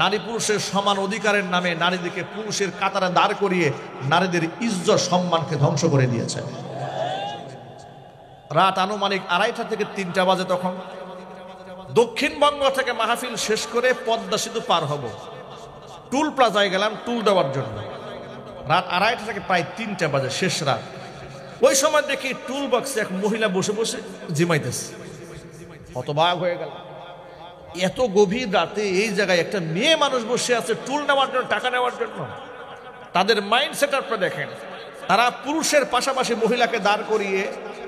নারী পুরুষের সমান অধিকারের নামে নারীদেরকে পুরুষের কাতারে দাঁড় করিয়ে নারীদের ইজ্জত সম্মানকে ধ্বংস করে দিয়েছে। রাত আনুমানিক 2:30 থেকে 3টা বাজে, তখন দক্ষিণবঙ্গ থেকে মাহফিল শেষ করে পদ্মা সেতু পার হব, টুল প্লাজায় গেলাম টুল দেওয়ার জন্য। রাত 2:30 থেকে প্রায় 3টা বাজে, শেষ রাত। ওই সময় দেখি টুল বক্সে এক মহিলা বসে বসে জিমাইতেছে। হতবাক হয়ে গেল। এত গভীর রাতে এই জায়গায় একটা মেয়ে মানুষ বসে আছে টুল নেওয়ার জন্য, টাকা নেওয়ার জন্য। তাদের মাইন্ড সেট আপটা দেখেন, তারা পুরুষের পাশাপাশি মহিলাকে দাঁড় করিয়ে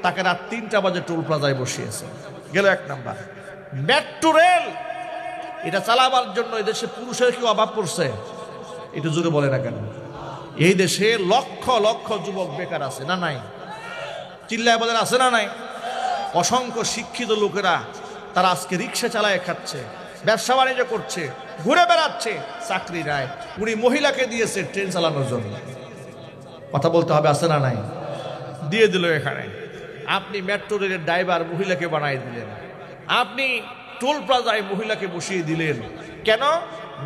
তাকে রাত 3টা বাজে টোল প্লাজায় বসিয়েছে। গেল 1 নাম্বার। মেট্রো রেল এটা চালাবার জন্য এদেশে পুরুষের কি অভাব পড়ছে? একটু জোরে বলে না কেন? এই দেশে লক্ষ লক্ষ যুবক বেকার আছে না নাই? চিল্লায় বলেন আছে না নাই? অসংখ্য শিক্ষিত লোকেরা তারা আজকে রিক্সা চালায় খাচ্ছে, ব্যবসা বাণিজ্য করছে, ঘুরে বেড়াচ্ছে, চাকরি নাই। উনি মহিলাকে দিয়েছে ট্রেন চালানোর জন্য। কথা বলতে হবে আছে না নাই? দিয়ে দিল এখানে। আপনি মেট্রো রেলের ড্রাইভার মহিলাকে বানাই দিলেন, আপনি টোল প্লাজায় মহিলাকে বসিয়ে দিলেন। কেন?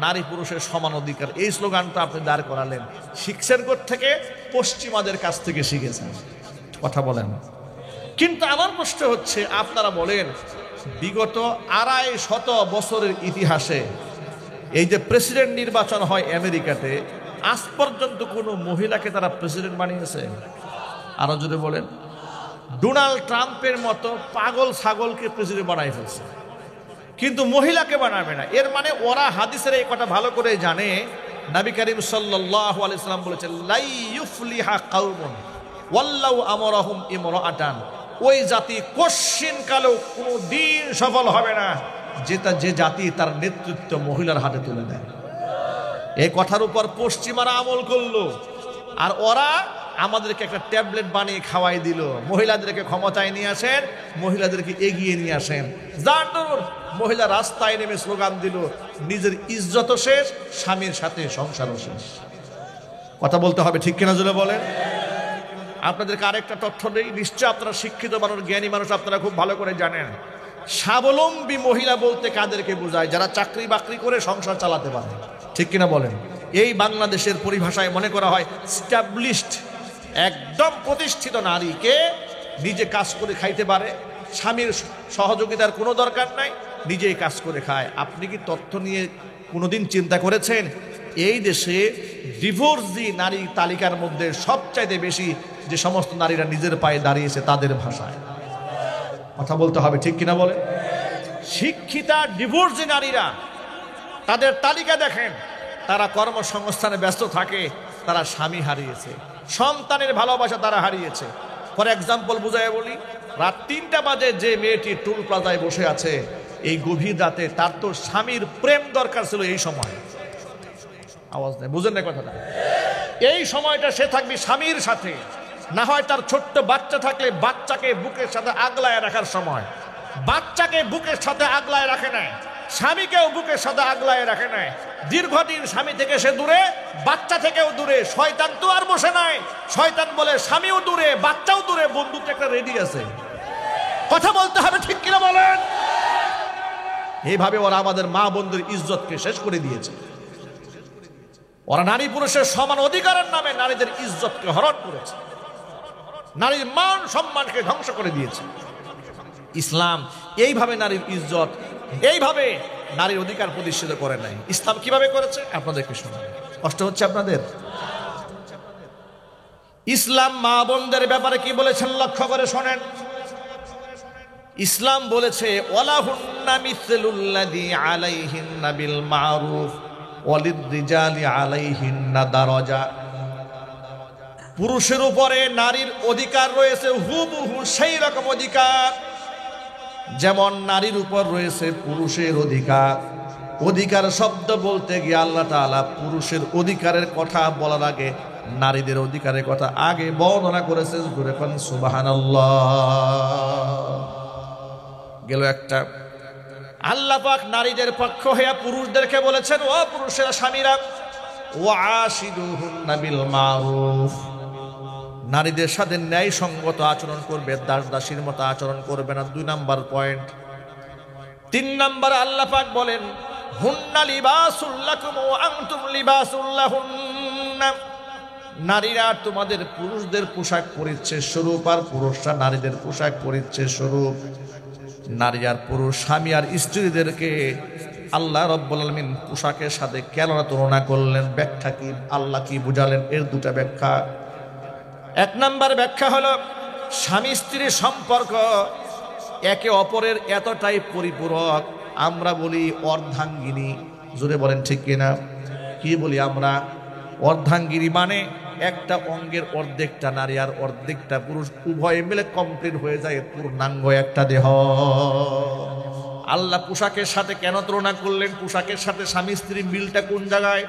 নারী পুরুষের সমান অধিকার, এই স্লোগানটা আপনি দাঁড় করালেন। শিখছেন থেকে পশ্চিমাদের কাছ থেকে শিখেছেন। কথা বলেন। কিন্তু আমার প্রশ্ন হচ্ছে, আপনারা বলেন বিগত 250 বছরের ইতিহাসে এই যে প্রেসিডেন্ট নির্বাচন হয় আমেরিকাতে, আজ পর্যন্ত কোনো মহিলাকে তারা প্রেসিডেন্ট বানিয়েছে? আরো যদি বলেন, ডোনাল্ড ট্রাম্পের মতো পাগল ছাগলকে প্রেসিডেন্ট বানাই ফেলছে, কিন্তু মহিলাকে বানাবে না। এর মানে ওরা হাদিসের এই কথা ভালো করে জানে। নবী করিম সাল্লাল্লাহু আলাইহি সাল্লাম বলেছেন, লা ইউফলিহা কাউমুন ওয়াল্লাহু আমরাহুম ইমরাআতান। ওই জাতি কোশ্চিন কালেও কোনো দিন সফল হবে না যে জাতি তার নেতৃত্ব মহিলার হাতে তুলে দেয়। এই কথার উপর পশ্চিমারা আমল করলো, আর ওরা আমাদেরকে একটা ট্যাবলেট বানিয়ে খাওয়াই দিল। মহিলাদেরকে ক্ষমতায় নিয়ে আসেন, মহিলাদেরকে এগিয়ে নিয়ে আসেন। জানুর মহিলা রাস্তায় নেমে স্লোগান দিল, নিজের ইজ্জত শেষ, স্বামীর সাথে সংসারও শেষ। কথা বলতে হবে, ঠিক কিনা জুড়ে বলেন। আপনাদেরকে আরেকটা তথ্য নেই, নিশ্চয় আপনারা শিক্ষিত মানুষ, জ্ঞানী মানুষ, আপনারা খুব ভালো করে জানেন স্বাবলম্বী মহিলা বলতে কাদেরকে বোঝায়? যারা চাকরি বাকরি করে সংসার চালাতে পারে। ঠিক কিনা বলেন? এই বাংলাদেশের পরিভাষায় মনে করা হয় স্ট্যাবলিশড, একদম প্রতিষ্ঠিত নারীকে নিজে কাজ করে খাইতে পারে, স্বামীর সহযোগিতার কোনো দরকার নাই, নিজেই কাজ করে খায়। আপনি কি তথ্য নিয়ে কোনোদিন চিন্তা করেছেন এই দেশে ডিভোর্সি নারী তালিকার মধ্যে সবচাইতে বেশি যে সমস্ত নারীরা নিজের পায়ে দাঁড়িয়েছে তাদের ভাষায়? কথা বলতে হবে, ঠিক কিনা বলে। শিক্ষিতা ডিভোর্সি নারীরা, তাদের তালিকা দেখেন, তারা কর্মসংস্থানে ব্যস্ত থাকে, তারা স্বামী হারিয়েছে, সন্তানের ভালোবাসা তারা হারিয়েছে। ফর এক্সাম্পল বুঝাই বলি, রাত 3টা বাজে যে মেয়েটি টুল প্লাজায় বসে আছে এই গভীর রাতে, তার তো স্বামীর প্রেম দরকার ছিল। এই সময় আওয়াজ নেই, বুঝেন না কথাটা? এই সময়টা সে থাকবে স্বামীর সাথে, না হয় তার ছোট্ট বাচ্চা থাকলে বাচ্চাকে বুকের সাথে আগলায় রাখার সময়। বাচ্চাকে বুকের সাথে আগলায় রাখে নাই, স্বামীকেও বুকের সাথে আগলায় রাখে নাই। দীর্ঘদিন স্বামী থেকে সে দূরে, বাচ্চা থেকেও দূরে। শয়তান তো আর বসে নাই, শয়তান বলে স্বামীও দূরে, বাচ্চাও দূরে, বন্ধুত্ব একটা রেডি আছে। কথা বলতে হবে, ঠিক কিনা বলেন? এইভাবে ওরা আমাদের মা বন্ধুর ইজ্জতকে শেষ করে দিয়েছে। ওরা নারী পুরুষের সমান অধিকারের নামে নারীদের ইজ্জতকে হরণ করেছে, নারীর মান সম্মানকে ধ্বংস করে দিয়েছে। ইসলাম এইভাবে নারীর ইজ্জত, এইভাবে নারীর অধিকার প্রতিষ্ঠিত করে নাই। ইসলাম কিভাবে করেছে আপনাদেরকে শোনা কষ্ট হচ্ছে আপনাদের। ইসলাম মা বোনদের ব্যাপারে কি বলেছেন লক্ষ্য করে শোনেন। ইসলাম বলেছে, ওয়ালাহুন্না মিসলুল্লাযী আলাইহিন্না বিল মারুফ ওয়ালিররিজালি আলাইহিন্না দারাজা। পুরুষের উপরে নারীর অধিকার রয়েছে হুবহু সেই রকম অধিকার যেমন নারীর উপর রয়েছে পুরুষের অধিকার। অধিকার শব্দ বলতে গিয়ে আল্লাহ তাআলা পুরুষের অধিকারের কথা বলার আগে নারীদের অধিকারের কথা আগে বর্ণনা করেছেন। জোরে কোন সুবহানাল্লাহ। গেল একটা। আল্লাহ পাক নারীদের পক্ষ হয়ে পুরুষদেরকে বলেছেন, ও পুরুষেরা স্বামীরা, ওয়াশিদুহুন্না বিল মারুফ, নারীদের সাথে ন্যায় সঙ্গত আচরণ করবে, দাস দাসীর মতো আচরণ করবে না। 2 নাম্বার পয়েন্ট। 3 নাম্বার আল্লাহ পাক বলেন, হুন্না লিবাসুল লাকুম ওয়া আনতুম লিবাসুল লাহুন্না, নারীরা তোমাদের পুরুষদের পোশাক পরিচ্ছেদ স্বরূপ, আর পুরুষরা নারীদের পোশাক পরিচ্ছেদ স্বরূপ। নারী আর পুরুষ, স্বামী আর স্ত্রীদেরকে আল্লাহ রাব্বুল আলামিন পোশাকের সাথে কেন তুলনা করলেন? ব্যাখ্যা কি? আল্লাহ কি বুঝালেন? এর 2টা ব্যাখ্যা। 1 নাম্বার ব্যাখ্যা হলো, স্বামী স্ত্রীর সম্পর্ক একে অপরের এতটাই পরিপূরক, আমরা বলি অর্ধাঙ্গিনী। জোরে বলেন ঠিক কিনা? কি বলি আমরা? অর্ধাঙ্গিনী মানে একটা অঙ্গের অর্ধেকটা নারী আর অর্ধেকটা পুরুষ, উভয় মিলে কমপ্লিট হয়ে যায় পূর্ণাঙ্গ একটা দেহ। আল্লাহ পোশাকের সাথে কেন তুলনা করলেন? পোশাকের সাথে স্বামী স্ত্রী মিলটা কোন জায়গায়?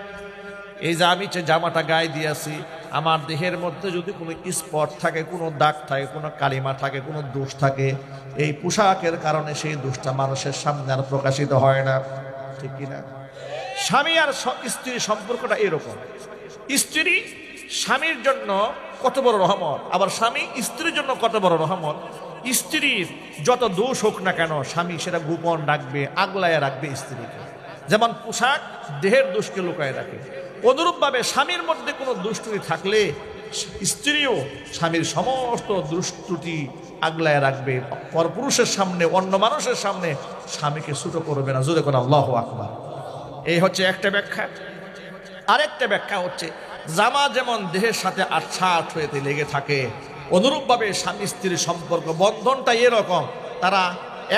এই যে আমি যে জামাটা গায়ে দিয়েছি, আমার দেহের মধ্যে যদি কোনো স্পট থাকে, কোনো দাগ থাকে, কোনো কালিমা থাকে, কোনো দোষ থাকে, এই পোশাকের কারণে সেই দোষটা মানুষের সামনে আর প্রকাশিত হয় না, ঠিক কিনা? স্বামী আর স্ত্রীর সম্পর্কটা এরকম। স্ত্রী স্বামীর জন্য কত বড় রহমত, আবার স্বামী স্ত্রীর জন্য কত বড় রহমত। স্ত্রীর যত দোষ হোক না কেন, স্বামী সেটা গোপন রাখবে, আগলায় রাখবে স্ত্রীকে। যেমন পোশাক দেহের দোষকে লুকায় রাখে, অনুরূপভাবে স্বামীর মধ্যে কোনো দুষ্টুটি থাকলে স্ত্রীও স্বামীর সমস্ত দুষ্টুটি আগলায় রাখবে। পরপুরুষের সামনে, অন্য মানুষের সামনে স্বামীকে ছোট করবে না। জোরে করে আল্লাহু আকবার। এই হচ্ছে একটা ব্যাখ্যা। আরেকটা ব্যাখ্যা হচ্ছে, জামা যেমন দেহের সাথে আটসাট হয়ে লেগে থাকে, অনুরূপভাবে স্বামী স্ত্রীর সম্পর্ক বন্ধনটা এরকম, তারা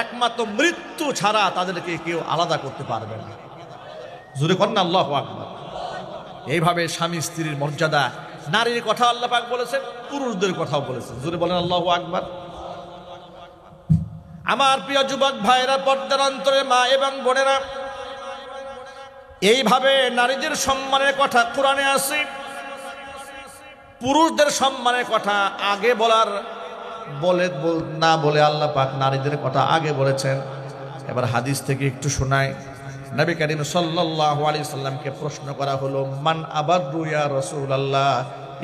একমাত্র মৃত্যু ছাড়া তাদেরকে কেউ আলাদা করতে পারবে না। জোরে করেন না আল্লাহু আকবার। এইভাবে স্বামী স্ত্রীর মর্যাদা, নারীর কথা আল্লাহ পাক বলেছেন, পুরুষদের কথাও বলেছেন। জোরে বলেন আল্লাহু আকবার। আমার প্রিয় যুবক ভাইরা, পর্দার অন্তরে মা এবং বোনেরা, এইভাবে নারীদের সম্মানের কথা কোরআনে আছে। পুরুষদের সম্মানের কথা আগে না বলে আল্লাহ পাক নারীদের কথা আগে বলেছেন। এবার হাদিস থেকে একটু শোনায়। নবী করিম সাল্লাল্লাহু আলাইহি সাল্লামকে প্রশ্ন করা হলো, মান আবারু ইয়া রাসূলুল্লাহ,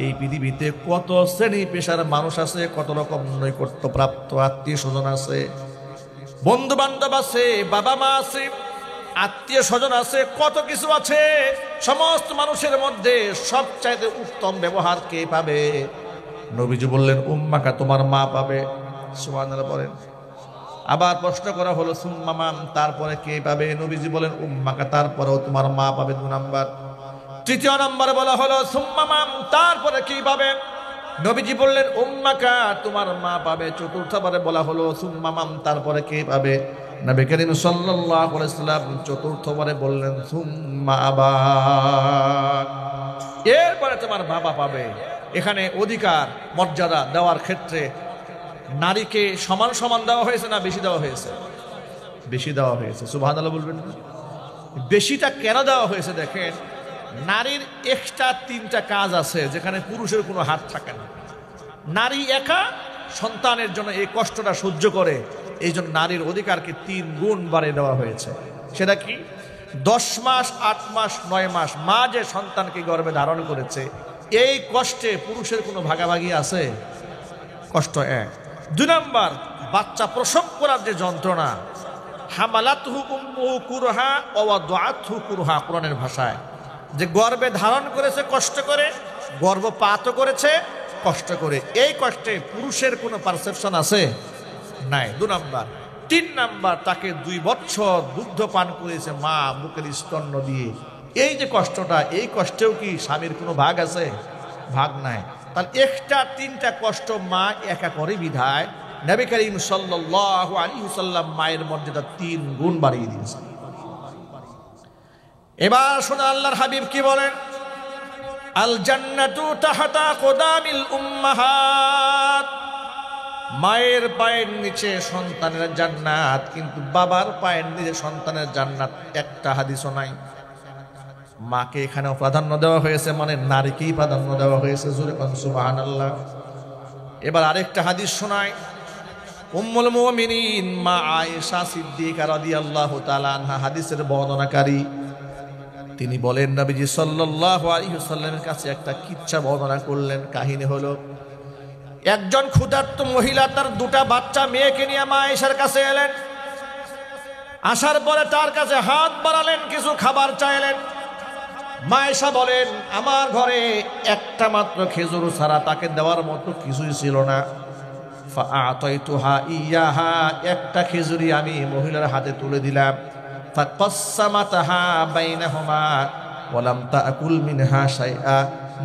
এই পৃথিবীতে কত শ্রেণী পেশার মানুষ আছে, কত রকম নৈকট্যপ্রাপ্ত আত্মীয় স্বজন আছে, বন্ধু বান্ধব আছে, বাবা মা আছে, আত্মীয় স্বজন আছে, কত কিছু আছে। সমস্ত মানুষের মধ্যে সবচাইতে উত্তম ব্যবহার কে পাবে? নবীজি বললেন, উম্মাকা, তোমার মা পাবে। সুবহানাল্লাহ বলেন। আবার প্রশ্ন করা হলো, সুম্মা মান, তারপরে কে পাবে? নবীজি বলেন, উম্মাকা, তারপরেও তোমার মা পাবে 2 নাম্বার। তৃতীয় নম্বরে বলা হলো, সুম্মা মান, তারপরে কি পাবে? নবীজি বললেন, উম্মাকা, তোমার মা পাবে। চতুর্থবারে বলা হলো, সুম্মা মান, তারপরে কে পাবে? নবী করিম সাল্লাল্লাহু আলাইহি ওয়াসাল্লাম চতুর্থবারে বললেন, সুম্মা আবাক, এরপরে তোমার বাবা পাবে। এখানে অধিকার মর্যাদা দেওয়ার ক্ষেত্রে নারীকে সমান সমান দেওয়া হয়েছে না বেশি দেওয়া হয়েছে? বেশি দেওয়া হয়েছে। সুবহানাল্লাহ বলবেন না? বেশিটা কেন দেওয়া হয়েছে? দেখেন, নারীর এক্সট্রা 3টা কাজ আছে যেখানে পুরুষের কোনো হাত থাকে না। নারী একা সন্তানের জন্য এই কষ্টটা সহ্য করে, এই জন্য নারীর অধিকারকে 3 গুণ বাড়িয়ে দেওয়া হয়েছে। সেটা কি? 10 মাস, 8 মাস, 9 মাস মা যে সন্তানকে গর্ভে ধারণ করেছে, এই কষ্টে পুরুষের কোনো ভাগাভাগি আছে? কষ্ট 1। 2 নাম্বার, বাচ্চা প্রসব করার যে যন্ত্রণা, হামালাতহু উম্মুহু কুরহা ওয়া ওয়াদাআতহু কুরহা, কোরআনের ভাষায়, যে গর্ভে ধারণ করেছে কষ্ট করে, গর্ভপাতও করেছে কষ্ট করে, এই কষ্টে পুরুষের কোনো পারসেপশন আছে? নাই। 2 নাম্বার। 3 নাম্বার, তাকে 2 বছর দুগ্ধ পান করেছে মা বুকের স্তন্য দিয়ে, এই যে কষ্টটা, এই কষ্টেও কি স্বামীর কোনো ভাগ আছে? ভাগ নাই। তাহলে এক্সট্রা 3টা কষ্ট মা একা করে বিধায় নবী করিম সাল্লাল্লাহু আলাইহি ওয়াসাল্লাম মায়ের মর্যাদা 3 গুণ বাড়িয়ে দিয়েছেন। এবার শোনা আল্লাহর হাবিব কি বলেন, আল জান্নাতু তাহতা কুদামিল উম্মাহাত, মায়ের পায়ের নিচে সন্তানের জান্নাত, কিন্তু বাবার পায়ের নিচে সন্তানের জান্নাত একটা হাদিসও নাই। মাকে এখানেও প্রাধান্য দেওয়া হয়েছে, মানে নারীকেই প্রাধান্য দেওয়া হয়েছে। জোরে কোন সুবহানাল্লাহ। এবার আরেকটা হাদিস শোনায়, উম্মুল মুমিনিন মা আয়েশা সিদ্দিকা রাদিয়াল্লাহু তাআলা আনহা হাদিসের বর্ণনাকারী, তিনি বলেন, নবীজি সাল্লাল্লাহু আলাইহি ওয়াসাল্লামের কাছে একটা কিচ্ছা বর্ণনা করলেন। কাহিনী হলো, একজন ক্ষুধার্ত মহিলা তার 2টা বাচ্চা মেয়েকে নিয়ে মা আয়েশার কাছে এলেন। আসার পরে তার কাছে হাত বাড়ালেন, কিছু খাবার চাইলেন। মা আয়েশা বলেন, আমার ঘরে একটা মাত্র খেজুর ছাড়া তাকে দেওয়ার মতো কিছুই ছিল না। ফাআতাইতুহা ইয়াহা, একটা খেজুরি আমি মহিলার হাতে তুলে দিলাম। ফাকাসসামাতাহা বাইনাহুমা ওয়া লাম তাকুল মিনহা শাইআ,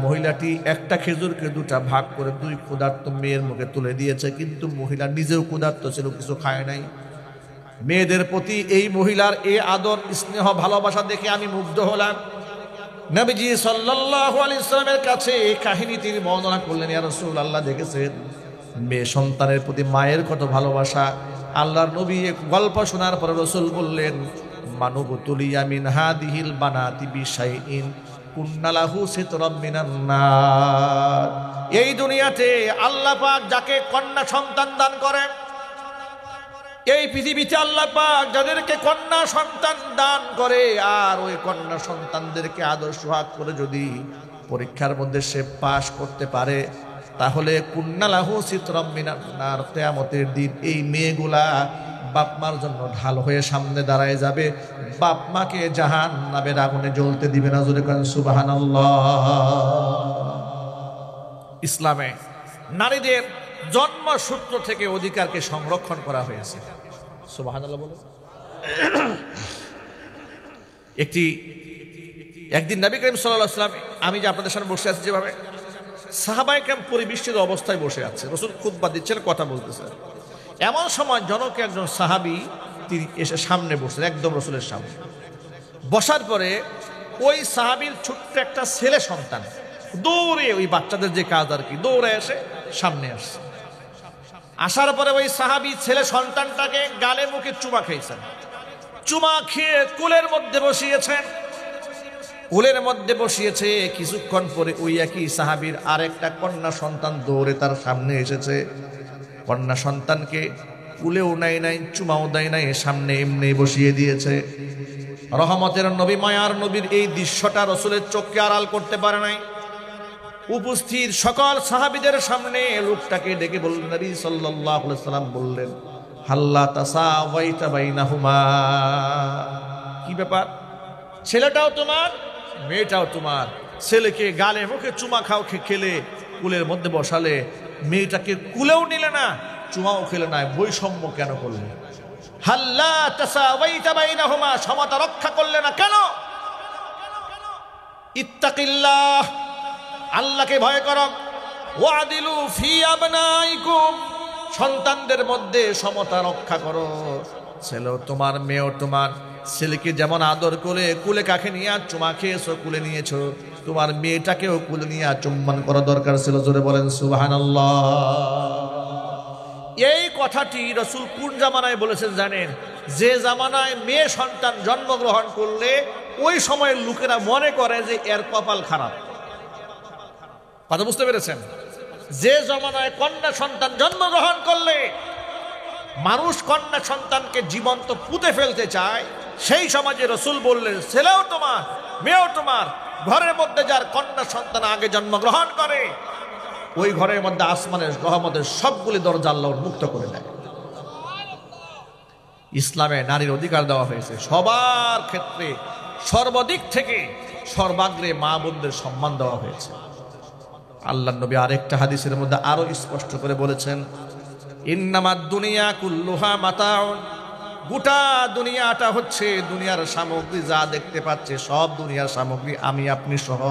মহিলাটি একটা খেজুরকে 2টা ভাগ করে 2 ক্ষুধার্ত মেয়ের মুখে তুলে দিয়েছে, কিন্তু মহিলা নিজেও ক্ষুধার্ত ছিল, কিছু খায় নাই। মেয়েদের প্রতি এই মহিলার এই আদর স্নেহ ভালোবাসা দেখে আমি মুগ্ধ হলাম। নবীজি সাল্লাল্লাহু আলাইহি ওয়াসাল্লামের কাছে এই কাহিনী তিনি বর্ণনা করলেন, ইয়া রাসূলুল্লাহ, দেখেছেন মেয়ে সন্তানের প্রতি মায়ের কত ভালোবাসা। আল্লাহর নবী এক গল্প শোনার পরে রাসূল বললেন, মানুবতুলিয়া মিন হাদিহিল বানাতি বিশাইইন কুন্নালাহু সিতরাম মিনান নার। এই দুনিয়াতে আল্লাহ পাক যাকে কন্যা সন্তান দান করেন, এই পৃথিবীতে আল্লাহ পাক যাদেরকে কন্যা সন্তান দান করে আর ওই কন্যা সন্তানদেরকে আদর সোহাগ করে যদি পরীক্ষার মধ্যে সে পাশ করতে পারে, তাহলে কুন্নালাহু সিতরাম মিনান নার, কিয়ামতের দিন এই মেয়েগুলা বাপ মার জন্য ঢাল হয়ে সামনে দাঁড়ায় যাবে, বাপ মাকে জাহান্নামের আগুনে জ্বলতে দিবে না। জোরে বলেন সুবহানাল্লাহ। ইসলামে নারীদের জন্মসূত্র থেকে অধিকারকে সংরক্ষণ করা হয়েছে। সুবহানাল্লাহ বলো। একদিন নবী করিম সাল্লাল্লাহু আলাইহি ওয়াসাল্লাম, আমি যে আপনাদের সামনে বসে আছি যেভাবে, সাহাবায়ে কেরাম পরিবেষ্টিত অবস্থায় বসে আছে, রাসূল খুতবা দিচ্ছেন, কথা বলতেছেন। এমন সময় জনক একজন সাহাবী তিনি এসে সামনে বসলেন, একদম রাসূলের সামনে। বসার পরে ওই সাহাবীর ছোট্ট একটা ছেলে সন্তান দৌড়ে, ওই বাচ্চাদের যে কাজ আর কি, দৌড়ে এসে সামনে আসছে। আসার পরে ওই সাহাবী ছেলে সন্তানটাকে গালে মুখে চুমা খেয়েছেন। চুমা খেয়ে কোলের মধ্যে বসিয়েছেন। কোলের মধ্যে বসিয়েছে, কিছুক্ষণ পরে ওই একই সাহাবীর আরেকটা কন্যা সন্তান দৌড়ে তার সামনে এসেছে। কন্যা সন্তানকে কুলেও নাই নাই, চুমাও দেয় নাই, সামনে এমনি বসিয়ে দিয়েছে। রহমতের নবী, মায়ার নবীর এই দৃশ্যটা রাসূলের চোখকে আড়াল করতে পারে নাই। উপস্থিত সকল সাহাবীদের সামনে লোকটাকে ডেকে বললেন, নবী সাল্লাল্লাহু আলাইহি ওয়াসাল্লাম বললেন, হাল্লা তাসাওয়াইতা বাইনাহুমা, কি ব্যাপার, ছেলেটাও তোমার মেয়েটাও তোমার, ছেলেকে গালে মুখে চুমা খাও খেলে কুলের মধ্যে বসালে, মেয়েটাকে কুলেও নিলে না, চুমাও খেলে না, বৈষম্য কেন করলে? হাল্লা তাসাওয়াইতা বাইনাহুমা, সমতা রক্ষা করলে না কেন? ইত্তাকিল্লাহ, আল্লাহকে ভয় করো। ওয়াদিলু ফি আবনাইকুম, সন্তানদের মধ্যে সমতা রক্ষা করো। ছেলেও তোমার মেয়েও তোমার। ছেলেকে যেমন আদর করে কুলে কাছে নিয়ে চুমা খেয়েছো, কুলে নিয়েছো, তোমার মেয়েটাকেও কুলে নিয়ে চুম্বন করা দরকার ছিল। জোরে বলেন সুবহানাল্লাহ। এই কথাটি রাসূল কোন জামানায় বলেছেন জানেন? যে জামানায় মেয়ে সন্তান জন্মগ্রহণ করলে ওই সময়ের লোকেরা মনে করে যে এর কপাল খারাপ। কথা বুঝতে পেরেছেন? যে জমানায় কন্যা সন্তান জন্মগ্রহণ করলে মানুষ কন্যা সন্তানকে জীবন্ত পুঁতে ফেলতে চায়, সেই সমাজে রাসূল বললেন, ছেলেও তোমার মেয়েও তোমার। ঘরের মধ্যে যার কন্যা সন্তান আগে জন্মগ্রহণ করে, ওই ঘরের মধ্যে আসমানের রহমতের সবগুলি দরজা আল্লাহ মুক্ত করে দেয়। ইসলামে নারীর অধিকার দেওয়া হয়েছে সবার ক্ষেত্রে, সর্বদিক থেকে সর্বাগ্রে মা বোনদের সম্মান দেওয়া হয়েছে। আল্লাহর নবী আরেকটা হাদিসের মধ্যে আরো স্পষ্ট করে বলেছেন, ইন্নামাদ দুনিয়া কুল্লুহা মাতাউন, গোটা দুনিয়াটা হচ্ছে দুনিয়ার সামগ্রী, যা দেখতে পাচ্ছে সব দুনিয়ার সামগ্রী, আমি আপনি সহ।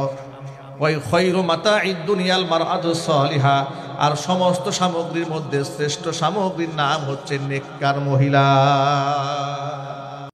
ওই খৈরু মাতাইদ দুনিয়াল মারআতু সালিহা, আর সমস্ত সামগ্রীর মধ্যে শ্রেষ্ঠ সামগ্রীর নাম হচ্ছে নেককার মহিলা।